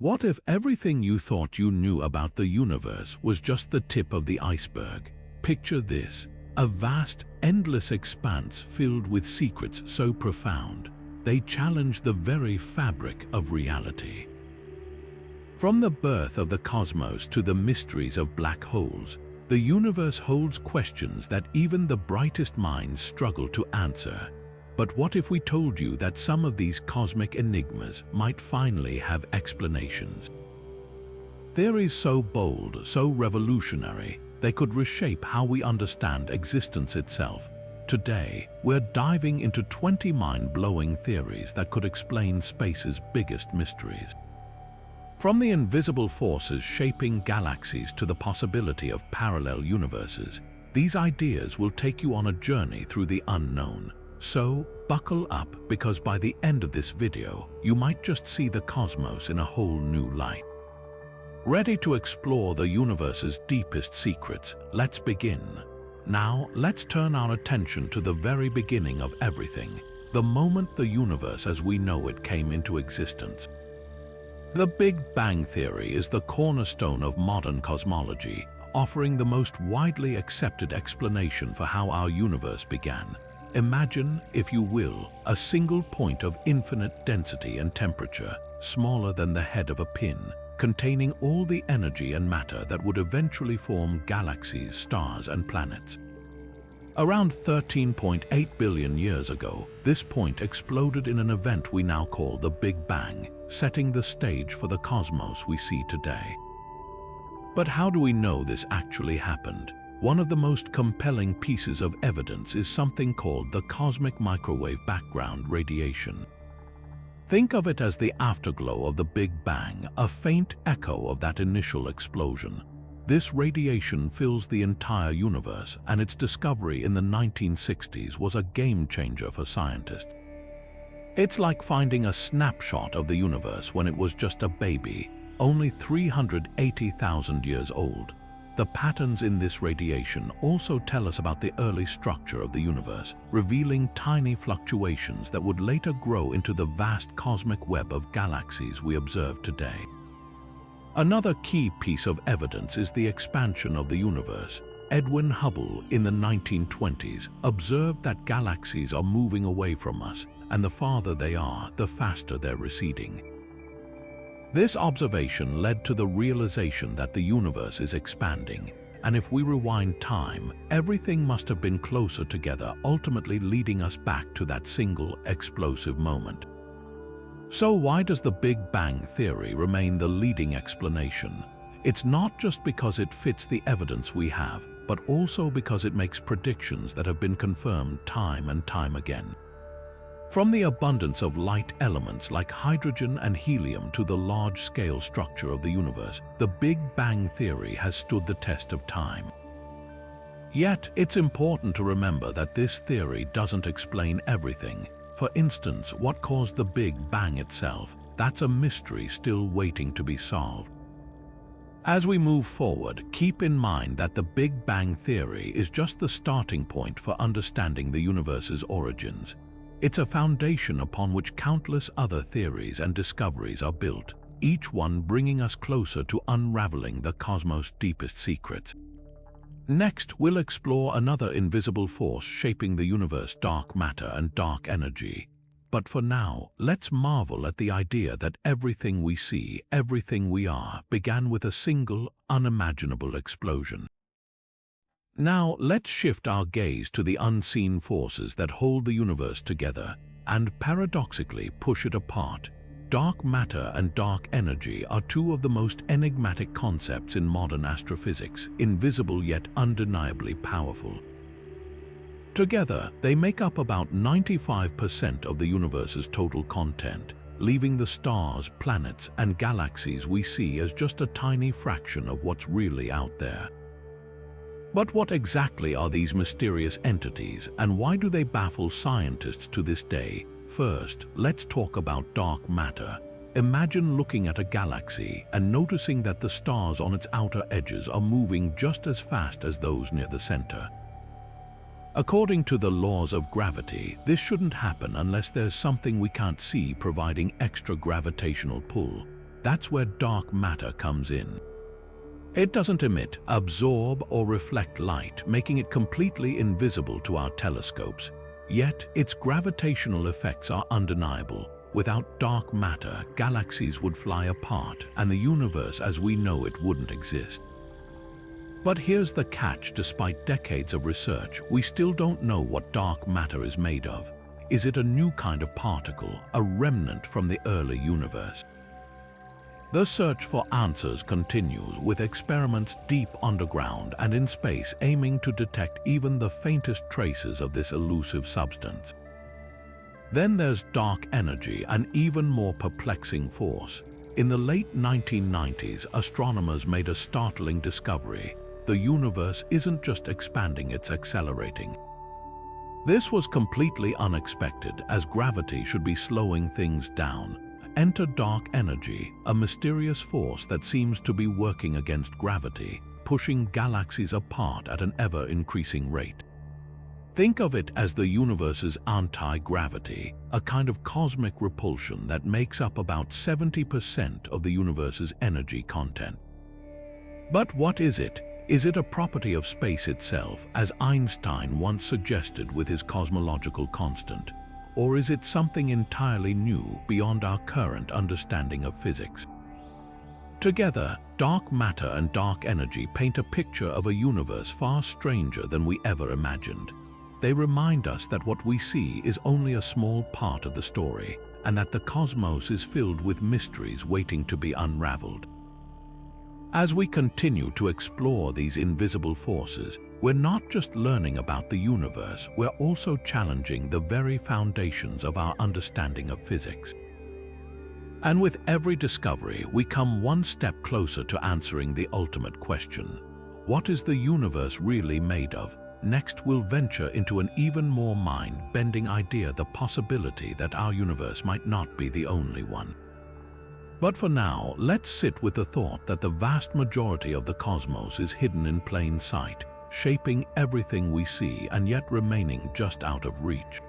What if everything you thought you knew about the universe was just the tip of the iceberg? Picture this, a vast, endless expanse filled with secrets so profound, they challenge the very fabric of reality. From the birth of the cosmos to the mysteries of black holes, the universe holds questions that even the brightest minds struggle to answer. But what if we told you that some of these cosmic enigmas might finally have explanations? Theories so bold, so revolutionary, they could reshape how we understand existence itself. Today, we're diving into 20 mind-blowing theories that could explain space's biggest mysteries. From the invisible forces shaping galaxies to the possibility of parallel universes, these ideas will take you on a journey through the unknown. So, buckle up, because by the end of this video, you might just see the cosmos in a whole new light. Ready to explore the universe's deepest secrets? Let's begin. Now, let's turn our attention to the very beginning of everything, the moment the universe as we know it came into existence. The Big Bang Theory is the cornerstone of modern cosmology, offering the most widely accepted explanation for how our universe began. Imagine, if you will, a single point of infinite density and temperature, smaller than the head of a pin, containing all the energy and matter that would eventually form galaxies, stars, and planets. Around 13.8 billion years ago, this point exploded in an event we now call the Big Bang, setting the stage for the cosmos we see today. But how do we know this actually happened? One of the most compelling pieces of evidence is something called the cosmic microwave background radiation. Think of it as the afterglow of the Big Bang, a faint echo of that initial explosion. This radiation fills the entire universe, and its discovery in the 1960s was a game-changer for scientists. It's like finding a snapshot of the universe when it was just a baby, only 380,000 years old. The patterns in this radiation also tell us about the early structure of the universe, revealing tiny fluctuations that would later grow into the vast cosmic web of galaxies we observe today. Another key piece of evidence is the expansion of the universe. Edwin Hubble, in the 1920s, observed that galaxies are moving away from us, and the farther they are, the faster they're receding. This observation led to the realization that the universe is expanding, and if we rewind time, everything must have been closer together, ultimately leading us back to that single explosive moment. So why does the Big Bang Theory remain the leading explanation? It's not just because it fits the evidence we have, but also because it makes predictions that have been confirmed time and time again. From the abundance of light elements like hydrogen and helium to the large-scale structure of the universe, the Big Bang Theory has stood the test of time. Yet, it's important to remember that this theory doesn't explain everything. For instance, what caused the Big Bang itself? That's a mystery still waiting to be solved. As we move forward, keep in mind that the Big Bang Theory is just the starting point for understanding the universe's origins. It's a foundation upon which countless other theories and discoveries are built, each one bringing us closer to unraveling the cosmos' deepest secrets. Next, we'll explore another invisible force shaping the universe: dark matter and dark energy. But for now, let's marvel at the idea that everything we see, everything we are, began with a single, unimaginable explosion. Now, let's shift our gaze to the unseen forces that hold the universe together and paradoxically push it apart. Dark matter and dark energy are two of the most enigmatic concepts in modern astrophysics, invisible yet undeniably powerful. Together, they make up about 95% of the universe's total content, leaving the stars, planets, and galaxies we see as just a tiny fraction of what's really out there. But what exactly are these mysterious entities, and why do they baffle scientists to this day? First, let's talk about dark matter. Imagine looking at a galaxy and noticing that the stars on its outer edges are moving just as fast as those near the center. According to the laws of gravity, this shouldn't happen unless there's something we can't see providing extra gravitational pull. That's where dark matter comes in. It doesn't emit, absorb, or reflect light, making it completely invisible to our telescopes. Yet, its gravitational effects are undeniable. Without dark matter, galaxies would fly apart, and the universe as we know it wouldn't exist. But here's the catch: despite decades of research, we still don't know what dark matter is made of. Is it a new kind of particle, a remnant from the early universe? The search for answers continues, with experiments deep underground and in space aiming to detect even the faintest traces of this elusive substance. Then there's dark energy, an even more perplexing force. In the late 1990s, astronomers made a startling discovery. The universe isn't just expanding, it's accelerating. This was completely unexpected, as gravity should be slowing things down. Enter dark energy, a mysterious force that seems to be working against gravity, pushing galaxies apart at an ever-increasing rate. Think of it as the universe's anti-gravity, a kind of cosmic repulsion that makes up about 70% of the universe's energy content. But what is it? Is it a property of space itself, as Einstein once suggested with his cosmological constant? Or is it something entirely new, beyond our current understanding of physics? Together, dark matter and dark energy paint a picture of a universe far stranger than we ever imagined. They remind us that what we see is only a small part of the story, and that the cosmos is filled with mysteries waiting to be unraveled. As we continue to explore these invisible forces, we're not just learning about the universe, we're also challenging the very foundations of our understanding of physics. And with every discovery, we come one step closer to answering the ultimate question: what is the universe really made of? Next, we'll venture into an even more mind-bending idea: the possibility that our universe might not be the only one. But for now, let's sit with the thought that the vast majority of the cosmos is hidden in plain sight, shaping everything we see and yet remaining just out of reach.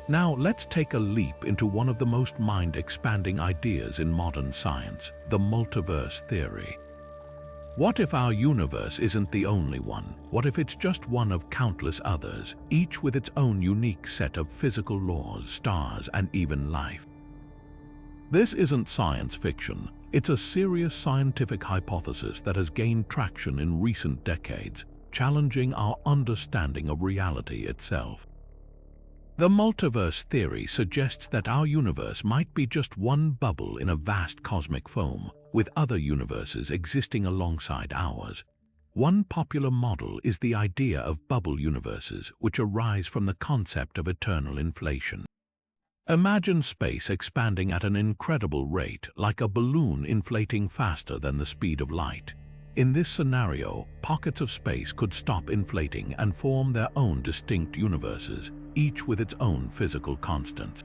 Now, let's take a leap into one of the most mind-expanding ideas in modern science, the multiverse theory. What if our universe isn't the only one? What if it's just one of countless others, each with its own unique set of physical laws, stars, and even life? This isn't science fiction. It's a serious scientific hypothesis that has gained traction in recent decades, challenging our understanding of reality itself. The multiverse theory suggests that our universe might be just one bubble in a vast cosmic foam, with other universes existing alongside ours. One popular model is the idea of bubble universes, which arise from the concept of eternal inflation. Imagine space expanding at an incredible rate, like a balloon inflating faster than the speed of light. In this scenario, pockets of space could stop inflating and form their own distinct universes, each with its own physical constants.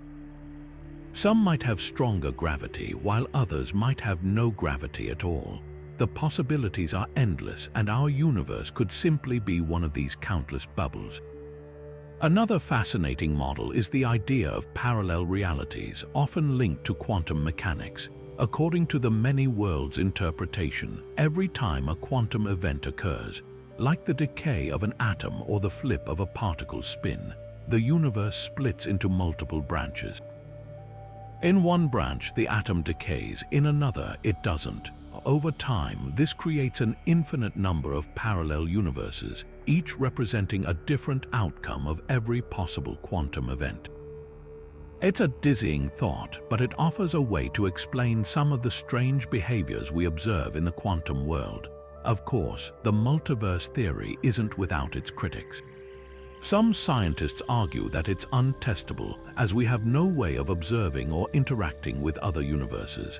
Some might have stronger gravity, while others might have no gravity at all. The possibilities are endless, and our universe could simply be one of these countless bubbles. Another fascinating model is the idea of parallel realities, often linked to quantum mechanics. According to the many worlds interpretation, every time a quantum event occurs, like the decay of an atom or the flip of a particle's spin, the universe splits into multiple branches. In one branch, the atom decays; in another, it doesn't. Over time, this creates an infinite number of parallel universes, each representing a different outcome of every possible quantum event. It's a dizzying thought, but it offers a way to explain some of the strange behaviors we observe in the quantum world. Of course, the multiverse theory isn't without its critics. Some scientists argue that it's untestable, as we have no way of observing or interacting with other universes.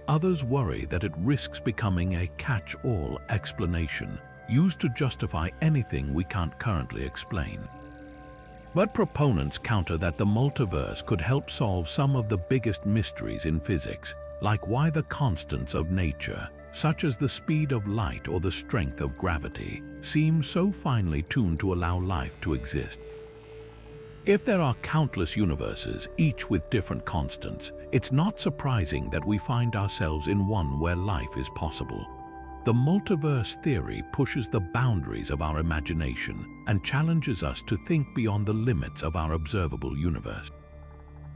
Others worry that it risks becoming a catch-all explanation, used to justify anything we can't currently explain. But proponents counter that the multiverse could help solve some of the biggest mysteries in physics, like why the constants of nature, such as the speed of light or the strength of gravity, seem so finely tuned to allow life to exist. If there are countless universes, each with different constants, it's not surprising that we find ourselves in one where life is possible. The multiverse theory pushes the boundaries of our imagination and challenges us to think beyond the limits of our observable universe.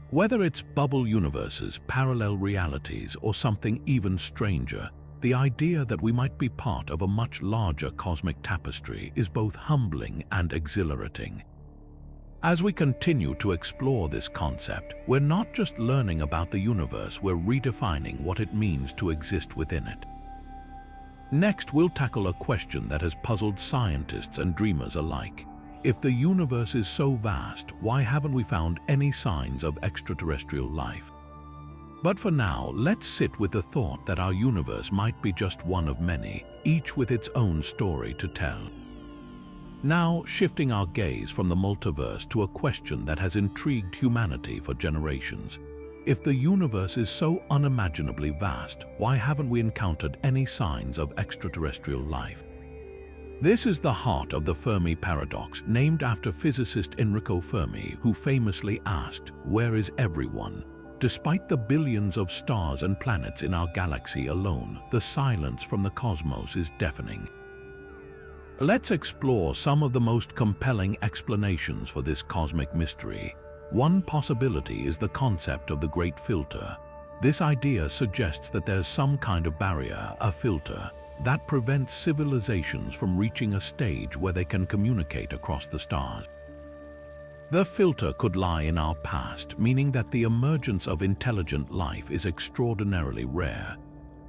Whether it's bubble universes, parallel realities, or something even stranger, the idea that we might be part of a much larger cosmic tapestry is both humbling and exhilarating. As we continue to explore this concept, we're not just learning about the universe, we're redefining what it means to exist within it. Next, we'll tackle a question that has puzzled scientists and dreamers alike. If the universe is so vast, why haven't we found any signs of extraterrestrial life? But for now, let's sit with the thought that our universe might be just one of many, each with its own story to tell. Now, shifting our gaze from the multiverse to a question that has intrigued humanity for generations. If the universe is so unimaginably vast, why haven't we encountered any signs of extraterrestrial life? This is the heart of the Fermi Paradox, named after physicist Enrico Fermi, who famously asked, "Where is everyone?" Despite the billions of stars and planets in our galaxy alone, the silence from the cosmos is deafening. Let's explore some of the most compelling explanations for this cosmic mystery. One possibility is the concept of the Great Filter. This idea suggests that there's some kind of barrier, a filter, that prevents civilizations from reaching a stage where they can communicate across the stars. The filter could lie in our past, meaning that the emergence of intelligent life is extraordinarily rare.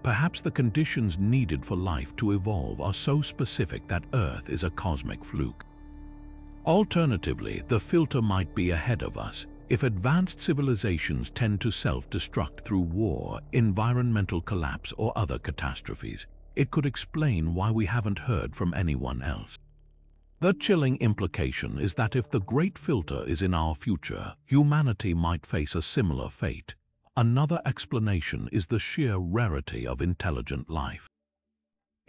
Perhaps the conditions needed for life to evolve are so specific that Earth is a cosmic fluke. Alternatively, the filter might be ahead of us. If advanced civilizations tend to self-destruct through war, environmental collapse, or other catastrophes, it could explain why we haven't heard from anyone else. The chilling implication is that if the Great Filter is in our future, humanity might face a similar fate. Another explanation is the sheer rarity of intelligent life.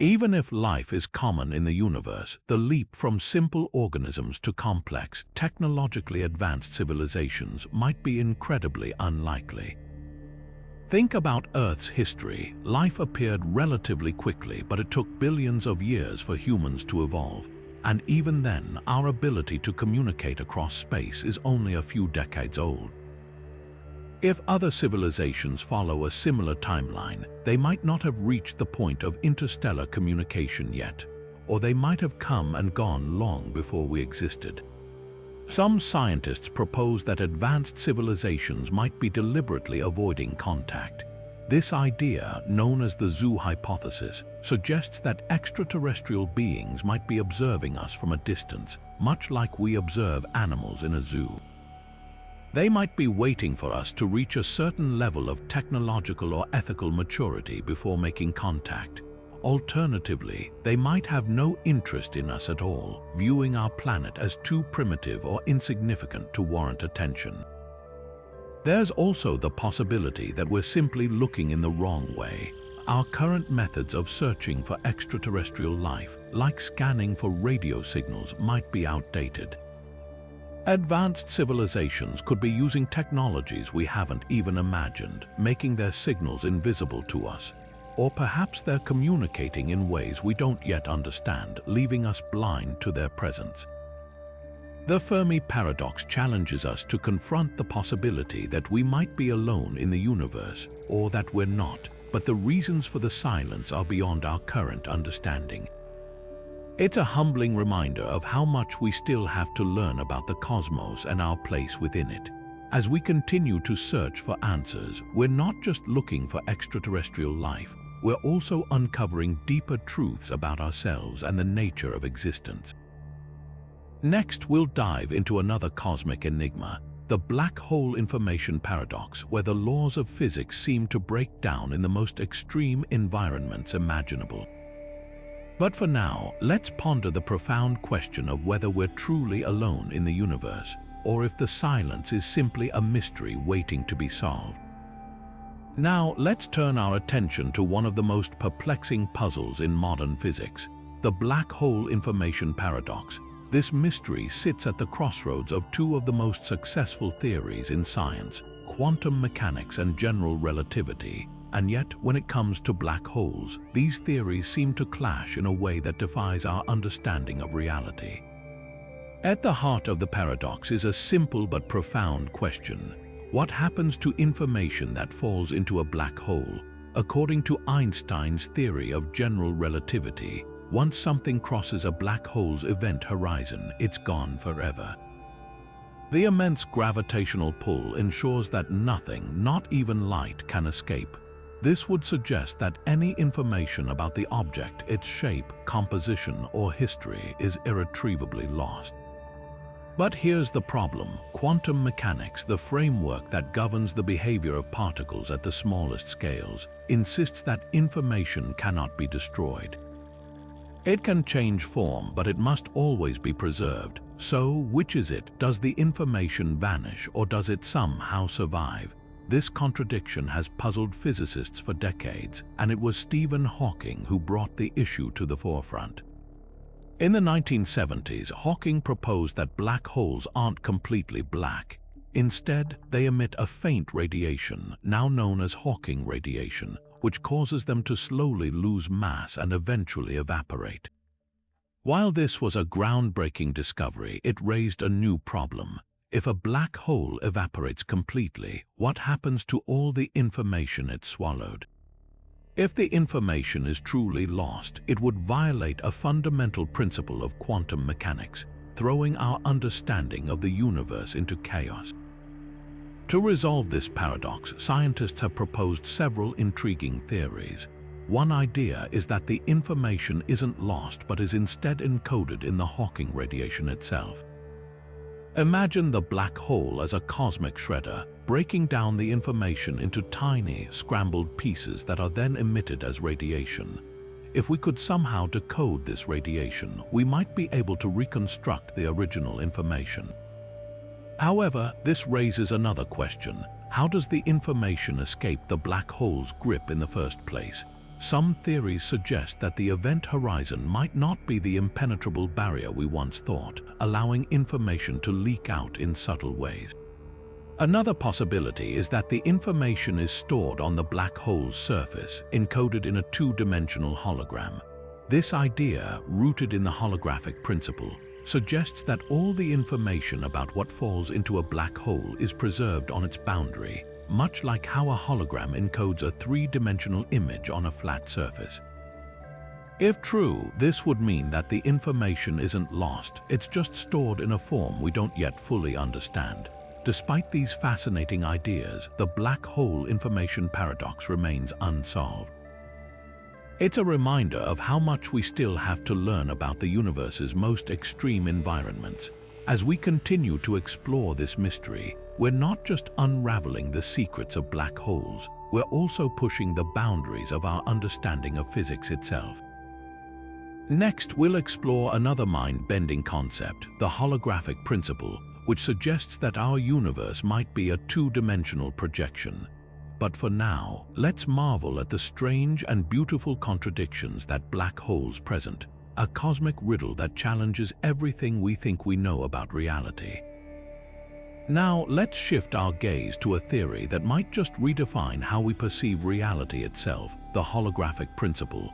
Even if life is common in the universe, the leap from simple organisms to complex, technologically advanced civilizations might be incredibly unlikely. Think about Earth's history. Life appeared relatively quickly, but it took billions of years for humans to evolve. And even then, our ability to communicate across space is only a few decades old. If other civilizations follow a similar timeline, they might not have reached the point of interstellar communication yet, or they might have come and gone long before we existed. Some scientists propose that advanced civilizations might be deliberately avoiding contact. This idea, known as the zoo hypothesis, suggests that extraterrestrial beings might be observing us from a distance, much like we observe animals in a zoo. They might be waiting for us to reach a certain level of technological or ethical maturity before making contact. Alternatively, they might have no interest in us at all, viewing our planet as too primitive or insignificant to warrant attention. There's also the possibility that we're simply looking in the wrong way. Our current methods of searching for extraterrestrial life, like scanning for radio signals, might be outdated. Advanced civilizations could be using technologies we haven't even imagined, making their signals invisible to us. Or perhaps they're communicating in ways we don't yet understand, leaving us blind to their presence. The Fermi Paradox challenges us to confront the possibility that we might be alone in the universe, or that we're not, but the reasons for the silence are beyond our current understanding. It's a humbling reminder of how much we still have to learn about the cosmos and our place within it. As we continue to search for answers, we're not just looking for extraterrestrial life, we're also uncovering deeper truths about ourselves and the nature of existence. Next, we'll dive into another cosmic enigma, the black hole information paradox, where the laws of physics seem to break down in the most extreme environments imaginable. But for now, let's ponder the profound question of whether we're truly alone in the universe, or if the silence is simply a mystery waiting to be solved. Now, let's turn our attention to one of the most perplexing puzzles in modern physics, the black hole information paradox. This mystery sits at the crossroads of two of the most successful theories in science, quantum mechanics and general relativity. And yet, when it comes to black holes, these theories seem to clash in a way that defies our understanding of reality. At the heart of the paradox is a simple but profound question. What happens to information that falls into a black hole? According to Einstein's theory of general relativity, once something crosses a black hole's event horizon, it's gone forever. The immense gravitational pull ensures that nothing, not even light, can escape. This would suggest that any information about the object, its shape, composition, or history is irretrievably lost. But here's the problem. Quantum mechanics, the framework that governs the behavior of particles at the smallest scales, insists that information cannot be destroyed. It can change form, but it must always be preserved. So, which is it? Does the information vanish, or does it somehow survive? This contradiction has puzzled physicists for decades, and it was Stephen Hawking who brought the issue to the forefront. In the 1970s, Hawking proposed that black holes aren't completely black. Instead, they emit a faint radiation, now known as Hawking radiation, which causes them to slowly lose mass and eventually evaporate. While this was a groundbreaking discovery, it raised a new problem. If a black hole evaporates completely, what happens to all the information it swallowed? If the information is truly lost, it would violate a fundamental principle of quantum mechanics, throwing our understanding of the universe into chaos. To resolve this paradox, scientists have proposed several intriguing theories. One idea is that the information isn't lost but is instead encoded in the Hawking radiation itself. Imagine the black hole as a cosmic shredder, breaking down the information into tiny, scrambled pieces that are then emitted as radiation. If we could somehow decode this radiation, we might be able to reconstruct the original information. However, this raises another question. How does the information escape the black hole's grip in the first place? Some theories suggest that the event horizon might not be the impenetrable barrier we once thought, allowing information to leak out in subtle ways. Another possibility is that the information is stored on the black hole's surface, encoded in a two-dimensional hologram. This idea, rooted in the holographic principle, suggests that all the information about what falls into a black hole is preserved on its boundary, much like how a hologram encodes a three-dimensional image on a flat surface. If true, this would mean that the information isn't lost, it's just stored in a form we don't yet fully understand. Despite these fascinating ideas, the black hole information paradox remains unsolved. It's a reminder of how much we still have to learn about the universe's most extreme environments. As we continue to explore this mystery, we're not just unraveling the secrets of black holes, we're also pushing the boundaries of our understanding of physics itself. Next, we'll explore another mind-bending concept, the holographic principle, which suggests that our universe might be a two-dimensional projection. But for now, let's marvel at the strange and beautiful contradictions that black holes present, a cosmic riddle that challenges everything we think we know about reality. Now, let's shift our gaze to a theory that might just redefine how we perceive reality itself, the holographic principle.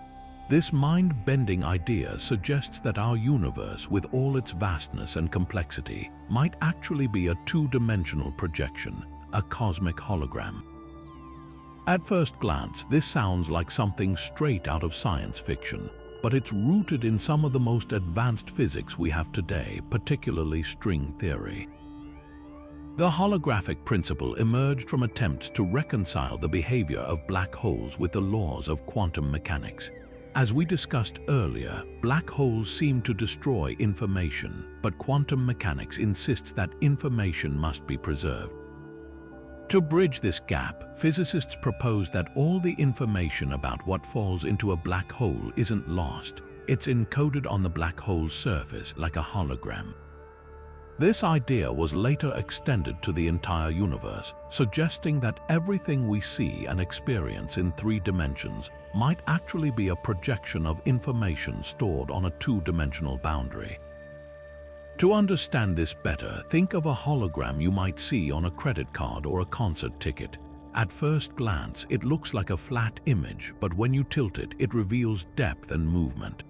This mind-bending idea suggests that our universe, with all its vastness and complexity, might actually be a two-dimensional projection, a cosmic hologram. At first glance, this sounds like something straight out of science fiction, but it's rooted in some of the most advanced physics we have today, particularly string theory. The holographic principle emerged from attempts to reconcile the behavior of black holes with the laws of quantum mechanics. As we discussed earlier, black holes seem to destroy information, but quantum mechanics insists that information must be preserved. To bridge this gap, physicists propose that all the information about what falls into a black hole isn't lost. It's encoded on the black hole's surface like a hologram. This idea was later extended to the entire universe, suggesting that everything we see and experience in three dimensions might actually be a projection of information stored on a two-dimensional boundary. To understand this better, think of a hologram you might see on a credit card or a concert ticket. At first glance, it looks like a flat image, but when you tilt it, it reveals depth and movement.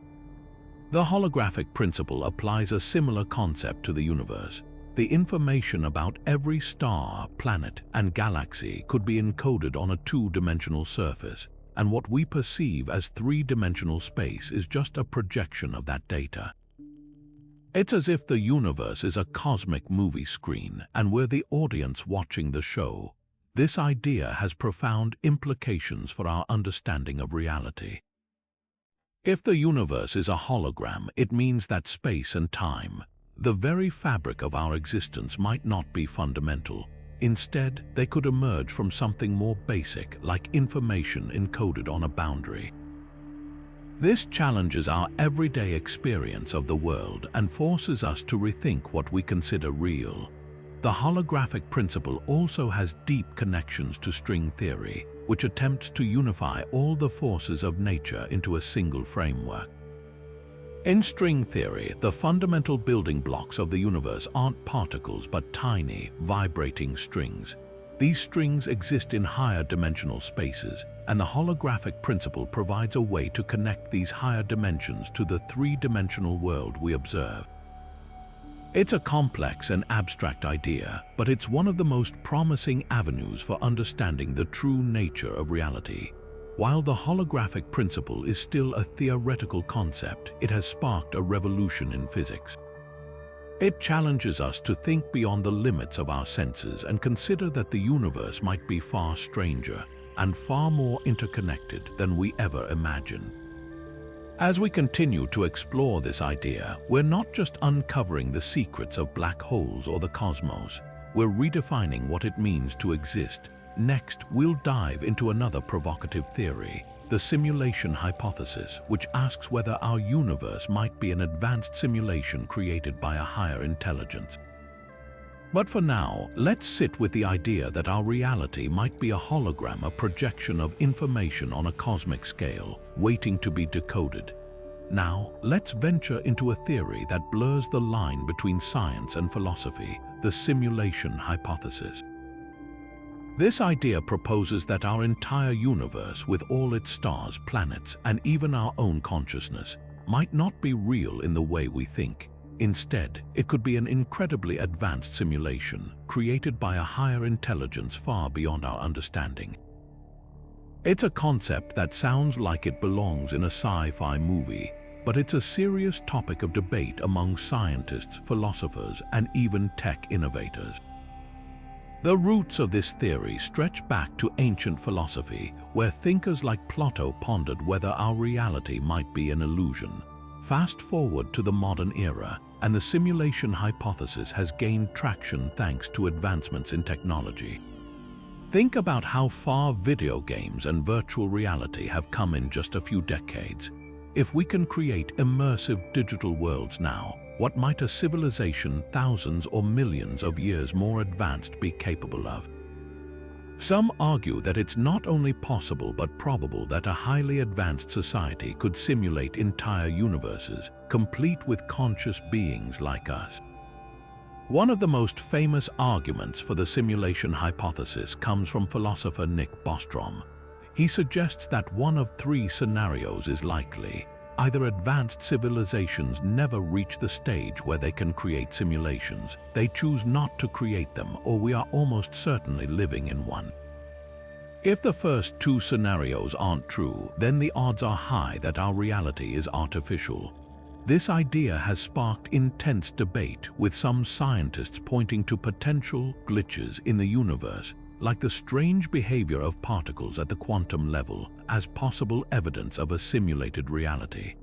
The holographic principle applies a similar concept to the universe. The information about every star, planet, and galaxy could be encoded on a two-dimensional surface, and what we perceive as three-dimensional space is just a projection of that data. It's as if the universe is a cosmic movie screen, and we're the audience watching the show. This idea has profound implications for our understanding of reality. If the universe is a hologram, it means that space and time, the very fabric of our existence, might not be fundamental. Instead, they could emerge from something more basic, like information encoded on a boundary. This challenges our everyday experience of the world and forces us to rethink what we consider real. The holographic principle also has deep connections to string theory, which attempts to unify all the forces of nature into a single framework. In string theory, the fundamental building blocks of the universe aren't particles but tiny, vibrating strings. These strings exist in higher dimensional spaces, and the holographic principle provides a way to connect these higher dimensions to the three-dimensional world we observe. It's a complex and abstract idea, but it's one of the most promising avenues for understanding the true nature of reality. While the holographic principle is still a theoretical concept, it has sparked a revolution in physics. It challenges us to think beyond the limits of our senses and consider that the universe might be far stranger and far more interconnected than we ever imagined. As we continue to explore this idea, we're not just uncovering the secrets of black holes or the cosmos, we're redefining what it means to exist. Next, we'll dive into another provocative theory, the simulation hypothesis, which asks whether our universe might be an advanced simulation created by a higher intelligence. But for now, let's sit with the idea that our reality might be a hologram, a projection of information on a cosmic scale, waiting to be decoded. Now, let's venture into a theory that blurs the line between science and philosophy, the simulation hypothesis. This idea proposes that our entire universe, with all its stars, planets, and even our own consciousness, might not be real in the way we think. Instead, it could be an incredibly advanced simulation, created by a higher intelligence far beyond our understanding. It's a concept that sounds like it belongs in a sci-fi movie, but it's a serious topic of debate among scientists, philosophers, and even tech innovators. The roots of this theory stretch back to ancient philosophy, where thinkers like Plato pondered whether our reality might be an illusion. Fast forward to the modern era, and the simulation hypothesis has gained traction thanks to advancements in technology. Think about how far video games and virtual reality have come in just a few decades. If we can create immersive digital worlds now, what might a civilization thousands or millions of years more advanced be capable of? Some argue that it's not only possible but probable that a highly advanced society could simulate entire universes, complete with conscious beings like us. One of the most famous arguments for the simulation hypothesis comes from philosopher Nick Bostrom. He suggests that one of three scenarios is likely. Either advanced civilizations never reach the stage where they can create simulations, they choose not to create them, or we are almost certainly living in one. If the first two scenarios aren't true, then the odds are high that our reality is artificial. This idea has sparked intense debate, with some scientists pointing to potential glitches in the universe, like the strange behavior of particles at the quantum level, as possible evidence of a simulated reality.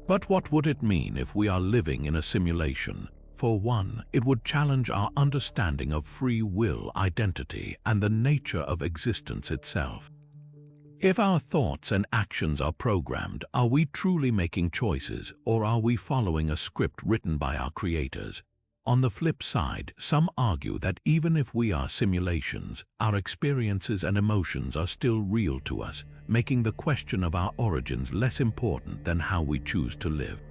But what would it mean if we are living in a simulation? For one, it would challenge our understanding of free will, identity, and the nature of existence itself. If our thoughts and actions are programmed, are we truly making choices, or are we following a script written by our creators? On the flip side, some argue that even if we are simulations, our experiences and emotions are still real to us, making the question of our origins less important than how we choose to live.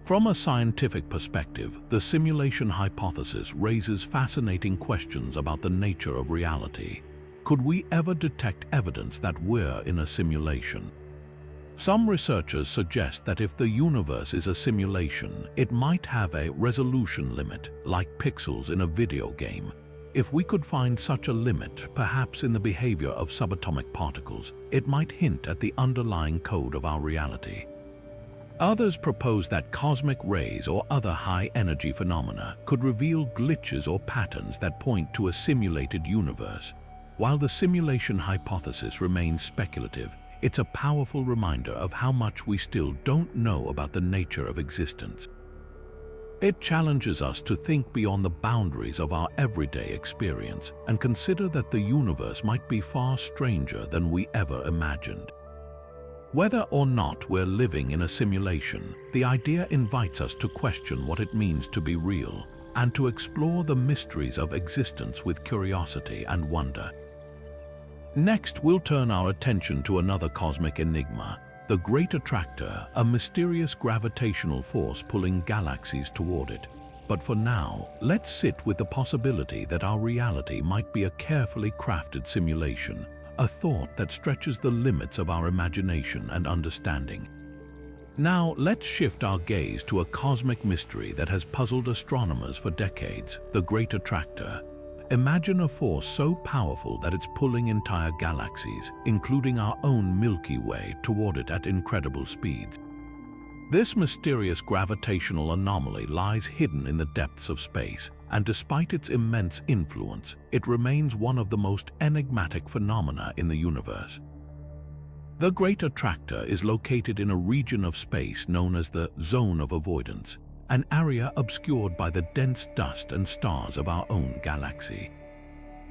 From a scientific perspective, the simulation hypothesis raises fascinating questions about the nature of reality. Could we ever detect evidence that we're in a simulation? Some researchers suggest that if the universe is a simulation, it might have a resolution limit, like pixels in a video game. If we could find such a limit, perhaps in the behavior of subatomic particles, it might hint at the underlying code of our reality. Others propose that cosmic rays or other high-energy phenomena could reveal glitches or patterns that point to a simulated universe. While the simulation hypothesis remains speculative, it's a powerful reminder of how much we still don't know about the nature of existence. It challenges us to think beyond the boundaries of our everyday experience and consider that the universe might be far stranger than we ever imagined. Whether or not we're living in a simulation, the idea invites us to question what it means to be real and to explore the mysteries of existence with curiosity and wonder. Next, we'll turn our attention to another cosmic enigma, the Great Attractor, a mysterious gravitational force pulling galaxies toward it. But for now, let's sit with the possibility that our reality might be a carefully crafted simulation, a thought that stretches the limits of our imagination and understanding. Now, let's shift our gaze to a cosmic mystery that has puzzled astronomers for decades, the Great Attractor. Imagine a force so powerful that it's pulling entire galaxies, including our own Milky Way, toward it at incredible speeds. This mysterious gravitational anomaly lies hidden in the depths of space, and despite its immense influence, it remains one of the most enigmatic phenomena in the universe. The Great Attractor is located in a region of space known as the Zone of Avoidance, an area obscured by the dense dust and stars of our own galaxy.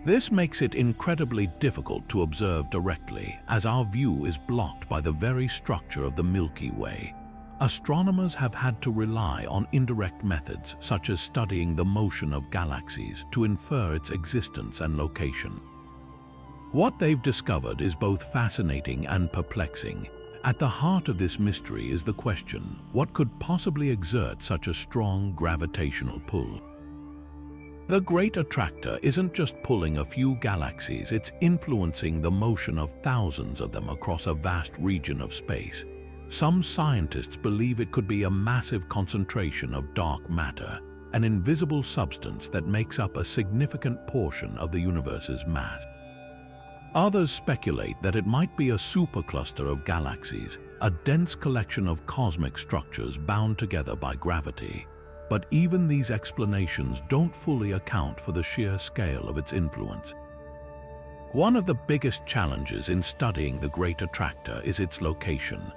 This makes it incredibly difficult to observe directly, as our view is blocked by the very structure of the Milky Way. Astronomers have had to rely on indirect methods, such as studying the motion of galaxies, to infer its existence and location. What they've discovered is both fascinating and perplexing. At the heart of this mystery is the question, what could possibly exert such a strong gravitational pull? The Great Attractor isn't just pulling a few galaxies, it's influencing the motion of thousands of them across a vast region of space. Some scientists believe it could be a massive concentration of dark matter, an invisible substance that makes up a significant portion of the universe's mass. Others speculate that it might be a supercluster of galaxies, a dense collection of cosmic structures bound together by gravity. But even these explanations don't fully account for the sheer scale of its influence. One of the biggest challenges in studying the Great Attractor is its location.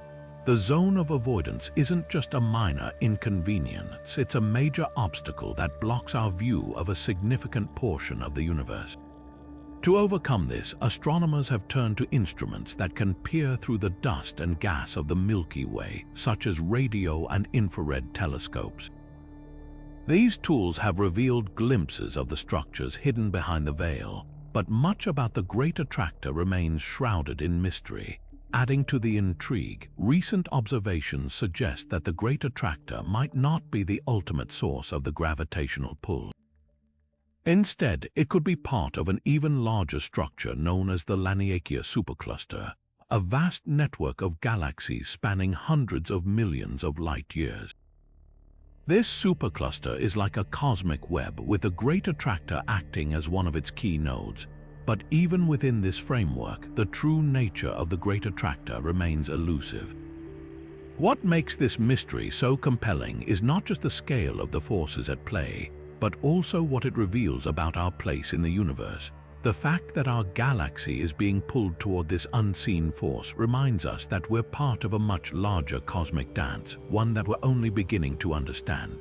The zone of avoidance isn't just a minor inconvenience, it's a major obstacle that blocks our view of a significant portion of the universe. To overcome this, astronomers have turned to instruments that can peer through the dust and gas of the Milky Way, such as radio and infrared telescopes. These tools have revealed glimpses of the structures hidden behind the veil, but much about the Great Attractor remains shrouded in mystery. Adding to the intrigue, recent observations suggest that the Great Attractor might not be the ultimate source of the gravitational pull. Instead, it could be part of an even larger structure known as the Laniakea supercluster, a vast network of galaxies spanning hundreds of millions of light-years. This supercluster is like a cosmic web, with the Great Attractor acting as one of its key nodes. But even within this framework, the true nature of the Great Attractor remains elusive. What makes this mystery so compelling is not just the scale of the forces at play, but also what it reveals about our place in the universe. The fact that our galaxy is being pulled toward this unseen force reminds us that we're part of a much larger cosmic dance, one that we're only beginning to understand.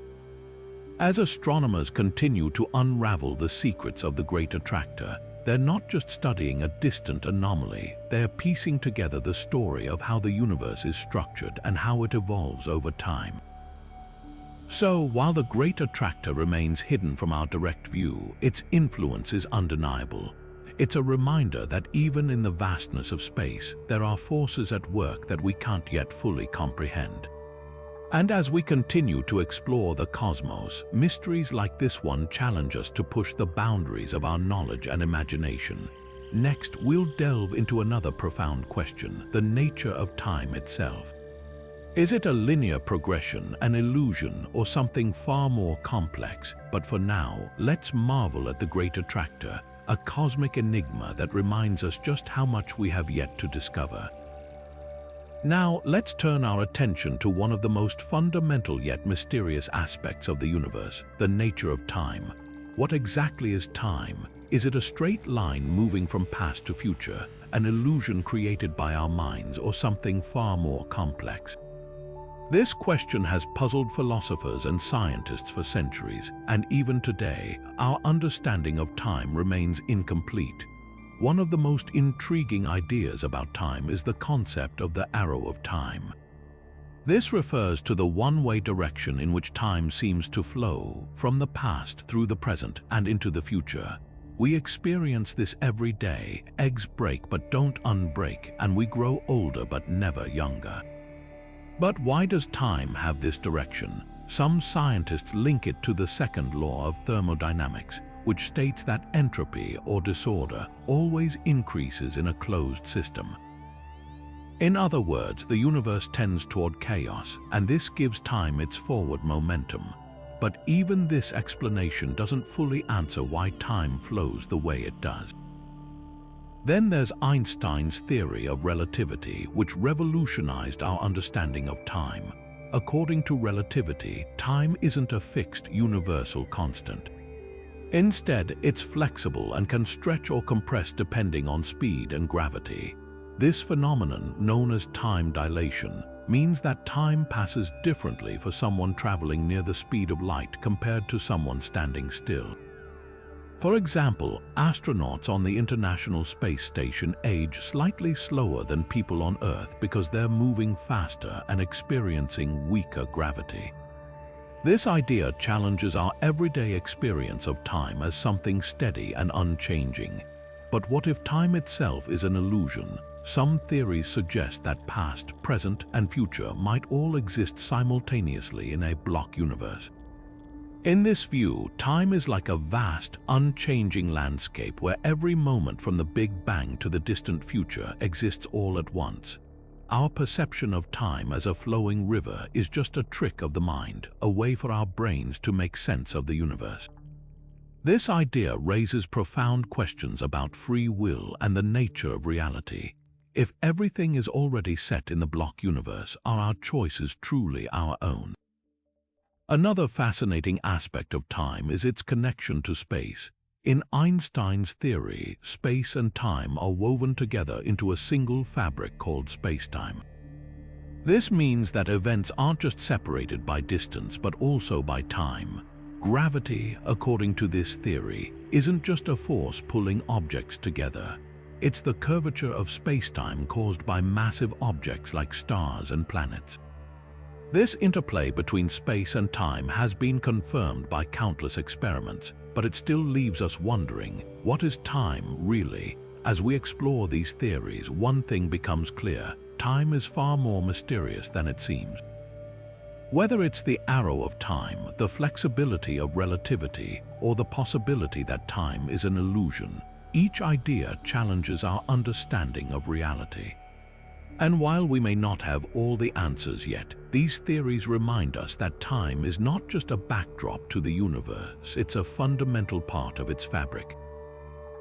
As astronomers continue to unravel the secrets of the Great Attractor, they're not just studying a distant anomaly, they're piecing together the story of how the universe is structured and how it evolves over time. So, while the Great Attractor remains hidden from our direct view, its influence is undeniable. It's a reminder that even in the vastness of space, there are forces at work that we can't yet fully comprehend. And as we continue to explore the cosmos, mysteries like this one challenge us to push the boundaries of our knowledge and imagination. Next, we'll delve into another profound question: the nature of time itself. Is it a linear progression, an illusion, or something far more complex? But for now, let's marvel at the Great Attractor, a cosmic enigma that reminds us just how much we have yet to discover. Now, let's turn our attention to one of the most fundamental yet mysterious aspects of the universe: the nature of time. What exactly is time? Is it a straight line moving from past to future, an illusion created by our minds, or something far more complex? This question has puzzled philosophers and scientists for centuries, and even today, our understanding of time remains incomplete. One of the most intriguing ideas about time is the concept of the arrow of time. This refers to the one-way direction in which time seems to flow from the past through the present and into the future. We experience this every day. Eggs break but don't unbreak, and we grow older but never younger. But why does time have this direction? Some scientists link it to the second law of thermodynamics, which states that entropy or disorder always increases in a closed system. In other words, the universe tends toward chaos, and this gives time its forward momentum. But even this explanation doesn't fully answer why time flows the way it does. Then there's Einstein's theory of relativity, which revolutionized our understanding of time. According to relativity, time isn't a fixed, universal constant. Instead, it's flexible and can stretch or compress depending on speed and gravity. This phenomenon, known as time dilation, means that time passes differently for someone traveling near the speed of light compared to someone standing still. For example, astronauts on the International Space Station age slightly slower than people on Earth because they're moving faster and experiencing weaker gravity. This idea challenges our everyday experience of time as something steady and unchanging. But what if time itself is an illusion? Some theories suggest that past, present, and future might all exist simultaneously in a block universe. In this view, time is like a vast, unchanging landscape where every moment from the Big Bang to the distant future exists all at once. Our perception of time as a flowing river is just a trick of the mind, a way for our brains to make sense of the universe. This idea raises profound questions about free will and the nature of reality. If everything is already set in the block universe, are our choices truly our own? Another fascinating aspect of time is its connection to space. In Einstein's theory, space and time are woven together into a single fabric called spacetime. This means that events aren't just separated by distance but also by time. Gravity, according to this theory, isn't just a force pulling objects together. It's the curvature of spacetime caused by massive objects like stars and planets. This interplay between space and time has been confirmed by countless experiments, but it still leaves us wondering, what is time really? As we explore these theories, one thing becomes clear: time is far more mysterious than it seems. Whether it's the arrow of time, the flexibility of relativity, or the possibility that time is an illusion, each idea challenges our understanding of reality. And while we may not have all the answers yet, these theories remind us that time is not just a backdrop to the universe, it's a fundamental part of its fabric.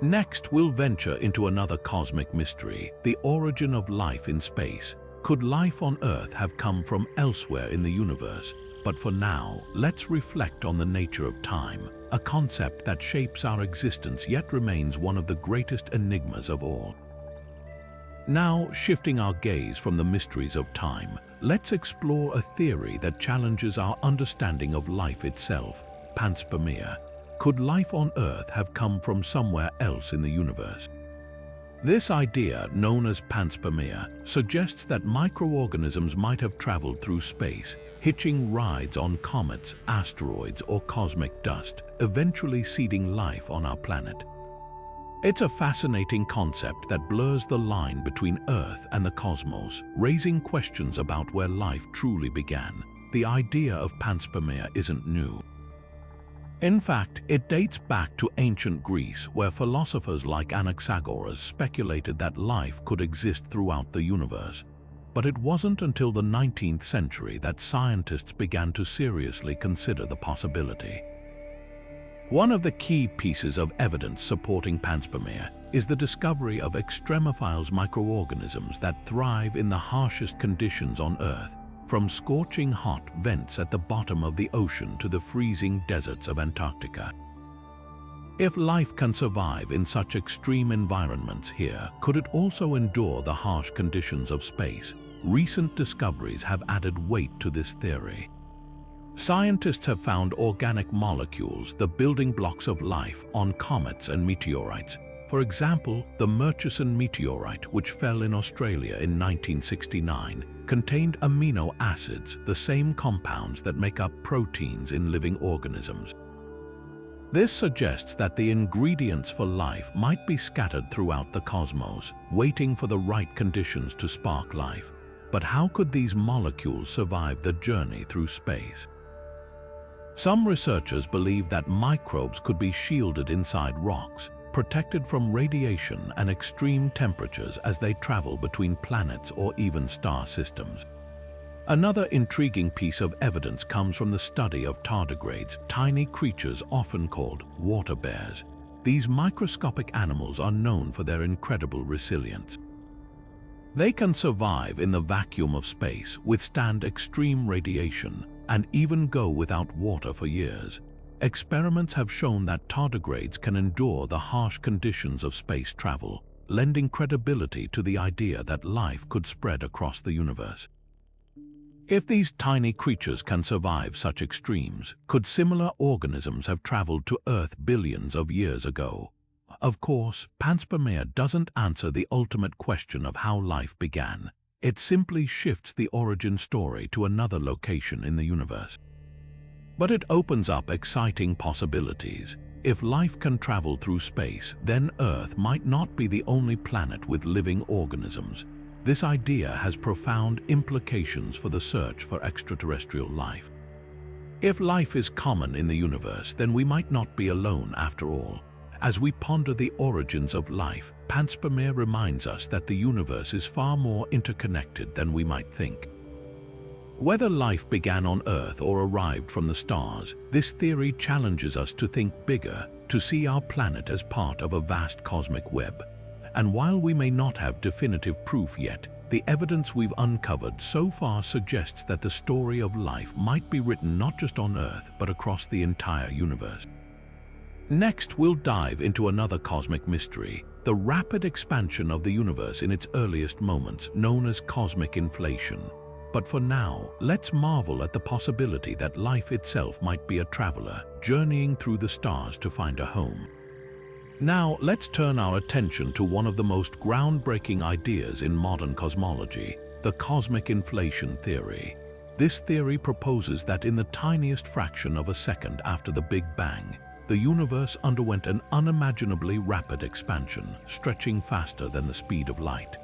Next, we'll venture into another cosmic mystery: the origin of life in space. Could life on Earth have come from elsewhere in the universe? But for now, let's reflect on the nature of time, a concept that shapes our existence yet remains one of the greatest enigmas of all. Now, shifting our gaze from the mysteries of time, let's explore a theory that challenges our understanding of life itself: Panspermia. Could life on Earth have come from somewhere else in the universe? This idea, known as Panspermia, suggests that microorganisms might have traveled through space, hitching rides on comets, asteroids, or cosmic dust, eventually seeding life on our planet. It's a fascinating concept that blurs the line between Earth and the cosmos, raising questions about where life truly began. the idea of panspermia isn't new. In fact, it dates back to ancient Greece, where philosophers like Anaxagoras speculated that life could exist throughout the universe. But it wasn't until the 19th century that scientists began to seriously consider the possibility. One of the key pieces of evidence supporting panspermia is the discovery of extremophiles microorganisms that thrive in the harshest conditions on Earth, from scorching hot vents at the bottom of the ocean to the freezing deserts of Antarctica. If life can survive in such extreme environments here, could it also endure the harsh conditions of space? Recent discoveries have added weight to this theory. Scientists have found organic molecules, the building blocks of life, on comets and meteorites. For example, the Murchison meteorite, which fell in Australia in 1969, contained amino acids, the same compounds that make up proteins in living organisms. This suggests that the ingredients for life might be scattered throughout the cosmos, waiting for the right conditions to spark life. But how could these molecules survive the journey through space? Some researchers believe that microbes could be shielded inside rocks, protected from radiation and extreme temperatures as they travel between planets or even star systems. Another intriguing piece of evidence comes from the study of tardigrades, tiny creatures often called water bears. These microscopic animals are known for their incredible resilience. They can survive in the vacuum of space, withstand extreme radiation, and even go without water for years. Experiments have shown that tardigrades can endure the harsh conditions of space travel, lending credibility to the idea that life could spread across the universe. If these tiny creatures can survive such extremes, could similar organisms have traveled to Earth billions of years ago? Of course, panspermia doesn't answer the ultimate question of how life began. It simply shifts the origin story to another location in the universe. But it opens up exciting possibilities. If life can travel through space, then Earth might not be the only planet with living organisms. This idea has profound implications for the search for extraterrestrial life. If life is common in the universe, then we might not be alone after all. As we ponder the origins of life, panspermia reminds us that the universe is far more interconnected than we might think. Whether life began on Earth or arrived from the stars, this theory challenges us to think bigger, to see our planet as part of a vast cosmic web. And while we may not have definitive proof yet, the evidence we've uncovered so far suggests that the story of life might be written not just on Earth, but across the entire universe. Next, we'll dive into another cosmic mystery, the rapid expansion of the universe in its earliest moments, known as cosmic inflation. But for now, let's marvel at the possibility that life itself might be a traveler, journeying through the stars to find a home. Now, let's turn our attention to one of the most groundbreaking ideas in modern cosmology, the cosmic inflation theory. This theory proposes that in the tiniest fraction of a second after the Big Bang, the universe underwent an unimaginably rapid expansion, stretching faster than the speed of light.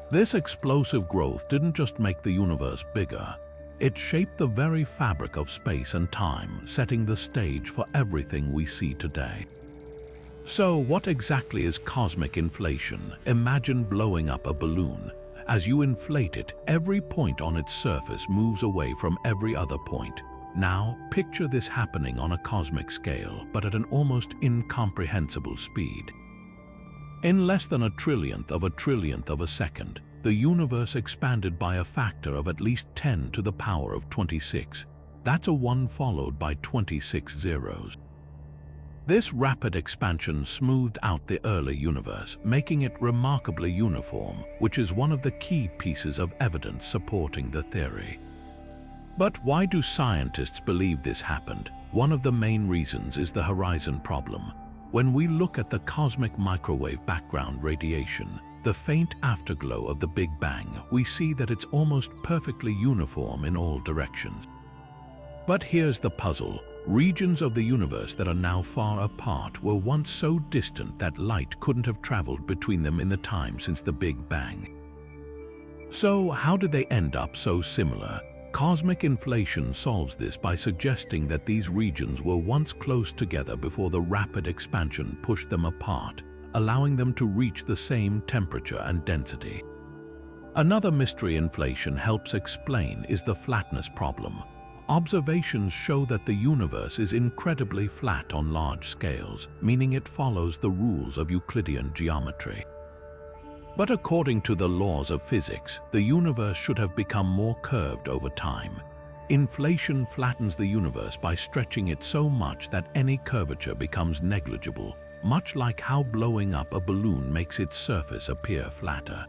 This explosive growth didn't just make the universe bigger, it shaped the very fabric of space and time, setting the stage for everything we see today. So, what exactly is cosmic inflation? Imagine blowing up a balloon. As you inflate it, every point on its surface moves away from every other point. Now, picture this happening on a cosmic scale, but at an almost incomprehensible speed. In less than a trillionth of a second, the universe expanded by a factor of at least 10 to the power of 26. That's a 1 followed by 26 zeros. This rapid expansion smoothed out the early universe, making it remarkably uniform, which is one of the key pieces of evidence supporting the theory. But why do scientists believe this happened? One of the main reasons is the horizon problem. When we look at the cosmic microwave background radiation, the faint afterglow of the Big Bang, we see that it's almost perfectly uniform in all directions. But here's the puzzle. Regions of the universe that are now far apart were once so distant that light couldn't have traveled between them in the time since the Big Bang. So how did they end up so similar? Cosmic inflation solves this by suggesting that these regions were once close together before the rapid expansion pushed them apart, allowing them to reach the same temperature and density. Another mystery inflation helps explain is the flatness problem. Observations show that the universe is incredibly flat on large scales, meaning it follows the rules of Euclidean geometry. But according to the laws of physics, the universe should have become more curved over time. Inflation flattens the universe by stretching it so much that any curvature becomes negligible, much like how blowing up a balloon makes its surface appear flatter.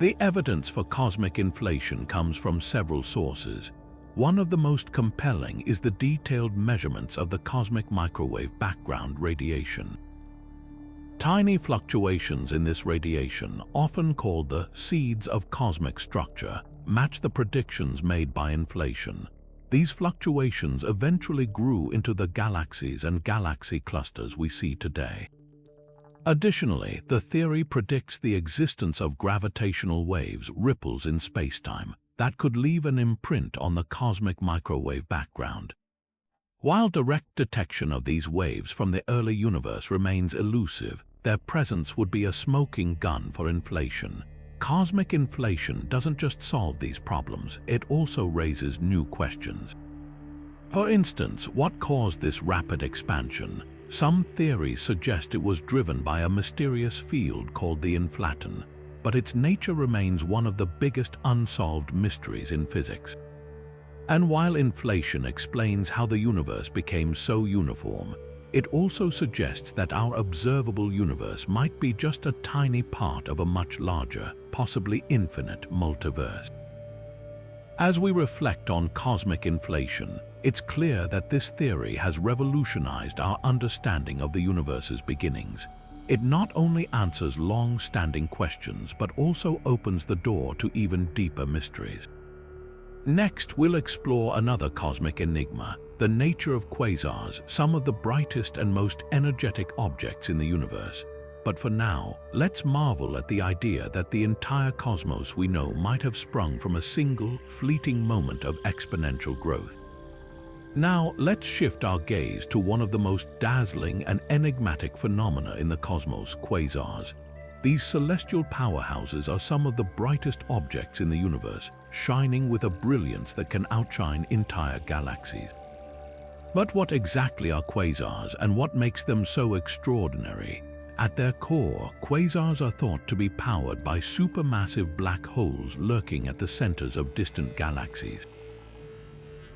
The evidence for cosmic inflation comes from several sources. One of the most compelling is the detailed measurements of the cosmic microwave background radiation. Tiny fluctuations in this radiation, often called the seeds of cosmic structure, match the predictions made by inflation. These fluctuations eventually grew into the galaxies and galaxy clusters we see today. Additionally, the theory predicts the existence of gravitational waves, ripples in spacetime, that could leave an imprint on the cosmic microwave background. While direct detection of these waves from the early universe remains elusive, their presence would be a smoking gun for inflation. Cosmic inflation doesn't just solve these problems, it also raises new questions. For instance, what caused this rapid expansion? Some theories suggest it was driven by a mysterious field called the inflaton, but its nature remains one of the biggest unsolved mysteries in physics. And while inflation explains how the universe became so uniform, it also suggests that our observable universe might be just a tiny part of a much larger, possibly infinite multiverse. As we reflect on cosmic inflation, it's clear that this theory has revolutionized our understanding of the universe's beginnings. It not only answers long-standing questions, but also opens the door to even deeper mysteries. Next, we'll explore another cosmic enigma, the nature of quasars, some of the brightest and most energetic objects in the universe. But for now, let's marvel at the idea that the entire cosmos we know might have sprung from a single, fleeting moment of exponential growth. Now, let's shift our gaze to one of the most dazzling and enigmatic phenomena in the cosmos, quasars. These celestial powerhouses are some of the brightest objects in the universe, shining with a brilliance that can outshine entire galaxies. But what exactly are quasars, and what makes them so extraordinary? At their core, quasars are thought to be powered by supermassive black holes lurking at the centers of distant galaxies.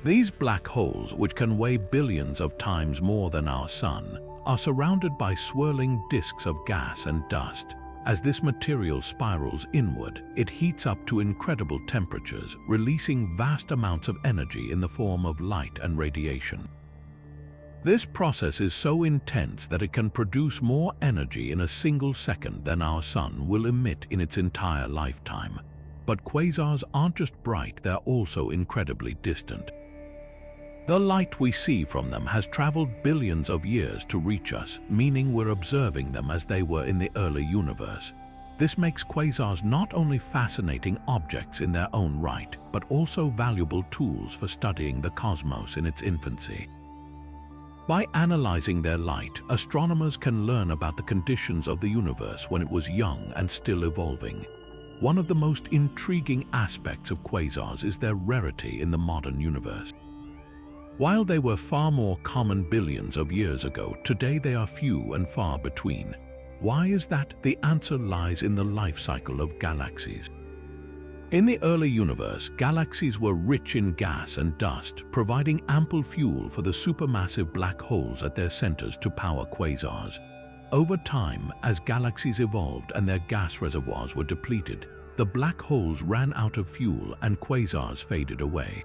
These black holes, which can weigh billions of times more than our Sun, are surrounded by swirling disks of gas and dust. As this material spirals inward, it heats up to incredible temperatures, releasing vast amounts of energy in the form of light and radiation. This process is so intense that it can produce more energy in a single second than our Sun will emit in its entire lifetime. But quasars aren't just bright, they're also incredibly distant. The light we see from them has traveled billions of years to reach us, meaning we're observing them as they were in the early universe. This makes quasars not only fascinating objects in their own right, but also valuable tools for studying the cosmos in its infancy. By analyzing their light, astronomers can learn about the conditions of the universe when it was young and still evolving. One of the most intriguing aspects of quasars is their rarity in the modern universe. While they were far more common billions of years ago, today they are few and far between. Why is that? The answer lies in the life cycle of galaxies. In the early universe, galaxies were rich in gas and dust, providing ample fuel for the supermassive black holes at their centers to power quasars. Over time, as galaxies evolved and their gas reservoirs were depleted, the black holes ran out of fuel and quasars faded away.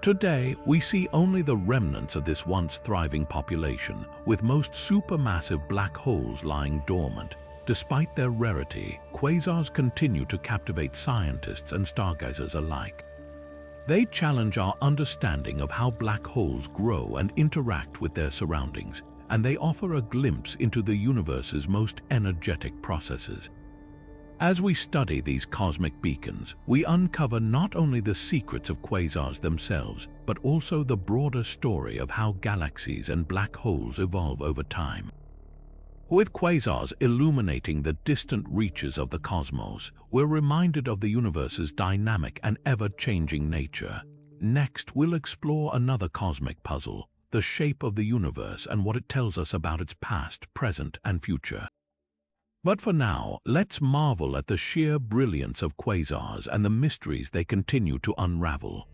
Today, we see only the remnants of this once thriving population, with most supermassive black holes lying dormant. Despite their rarity, quasars continue to captivate scientists and stargazers alike. They challenge our understanding of how black holes grow and interact with their surroundings, and they offer a glimpse into the universe's most energetic processes. As we study these cosmic beacons, we uncover not only the secrets of quasars themselves, but also the broader story of how galaxies and black holes evolve over time. With quasars illuminating the distant reaches of the cosmos, we're reminded of the universe's dynamic and ever-changing nature. Next, we'll explore another cosmic puzzle, the shape of the universe and what it tells us about its past, present, and future. But for now, let's marvel at the sheer brilliance of quasars and the mysteries they continue to unravel.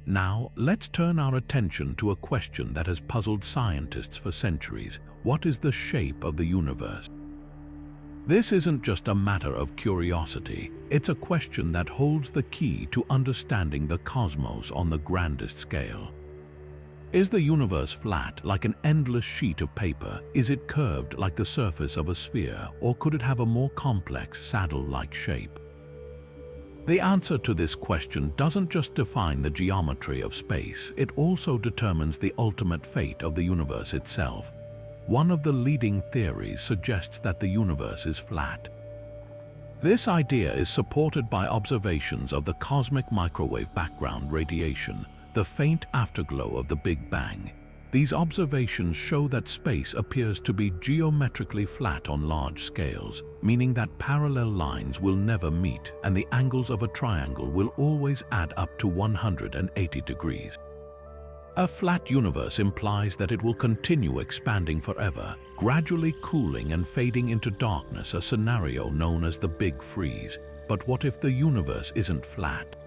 Now, let's turn our attention to a question that has puzzled scientists for centuries. What is the shape of the universe? This isn't just a matter of curiosity, it's a question that holds the key to understanding the cosmos on the grandest scale. Is the universe flat like an endless sheet of paper? Is it curved like the surface of a sphere? Or could it have a more complex, saddle-like shape? The answer to this question doesn't just define the geometry of space, it also determines the ultimate fate of the universe itself. One of the leading theories suggests that the universe is flat. This idea is supported by observations of the cosmic microwave background radiation, the faint afterglow of the Big Bang. These observations show that space appears to be geometrically flat on large scales, meaning that parallel lines will never meet and the angles of a triangle will always add up to 180 degrees. A flat universe implies that it will continue expanding forever, gradually cooling and fading into darkness, a scenario known as the Big Freeze. But what if the universe isn't flat?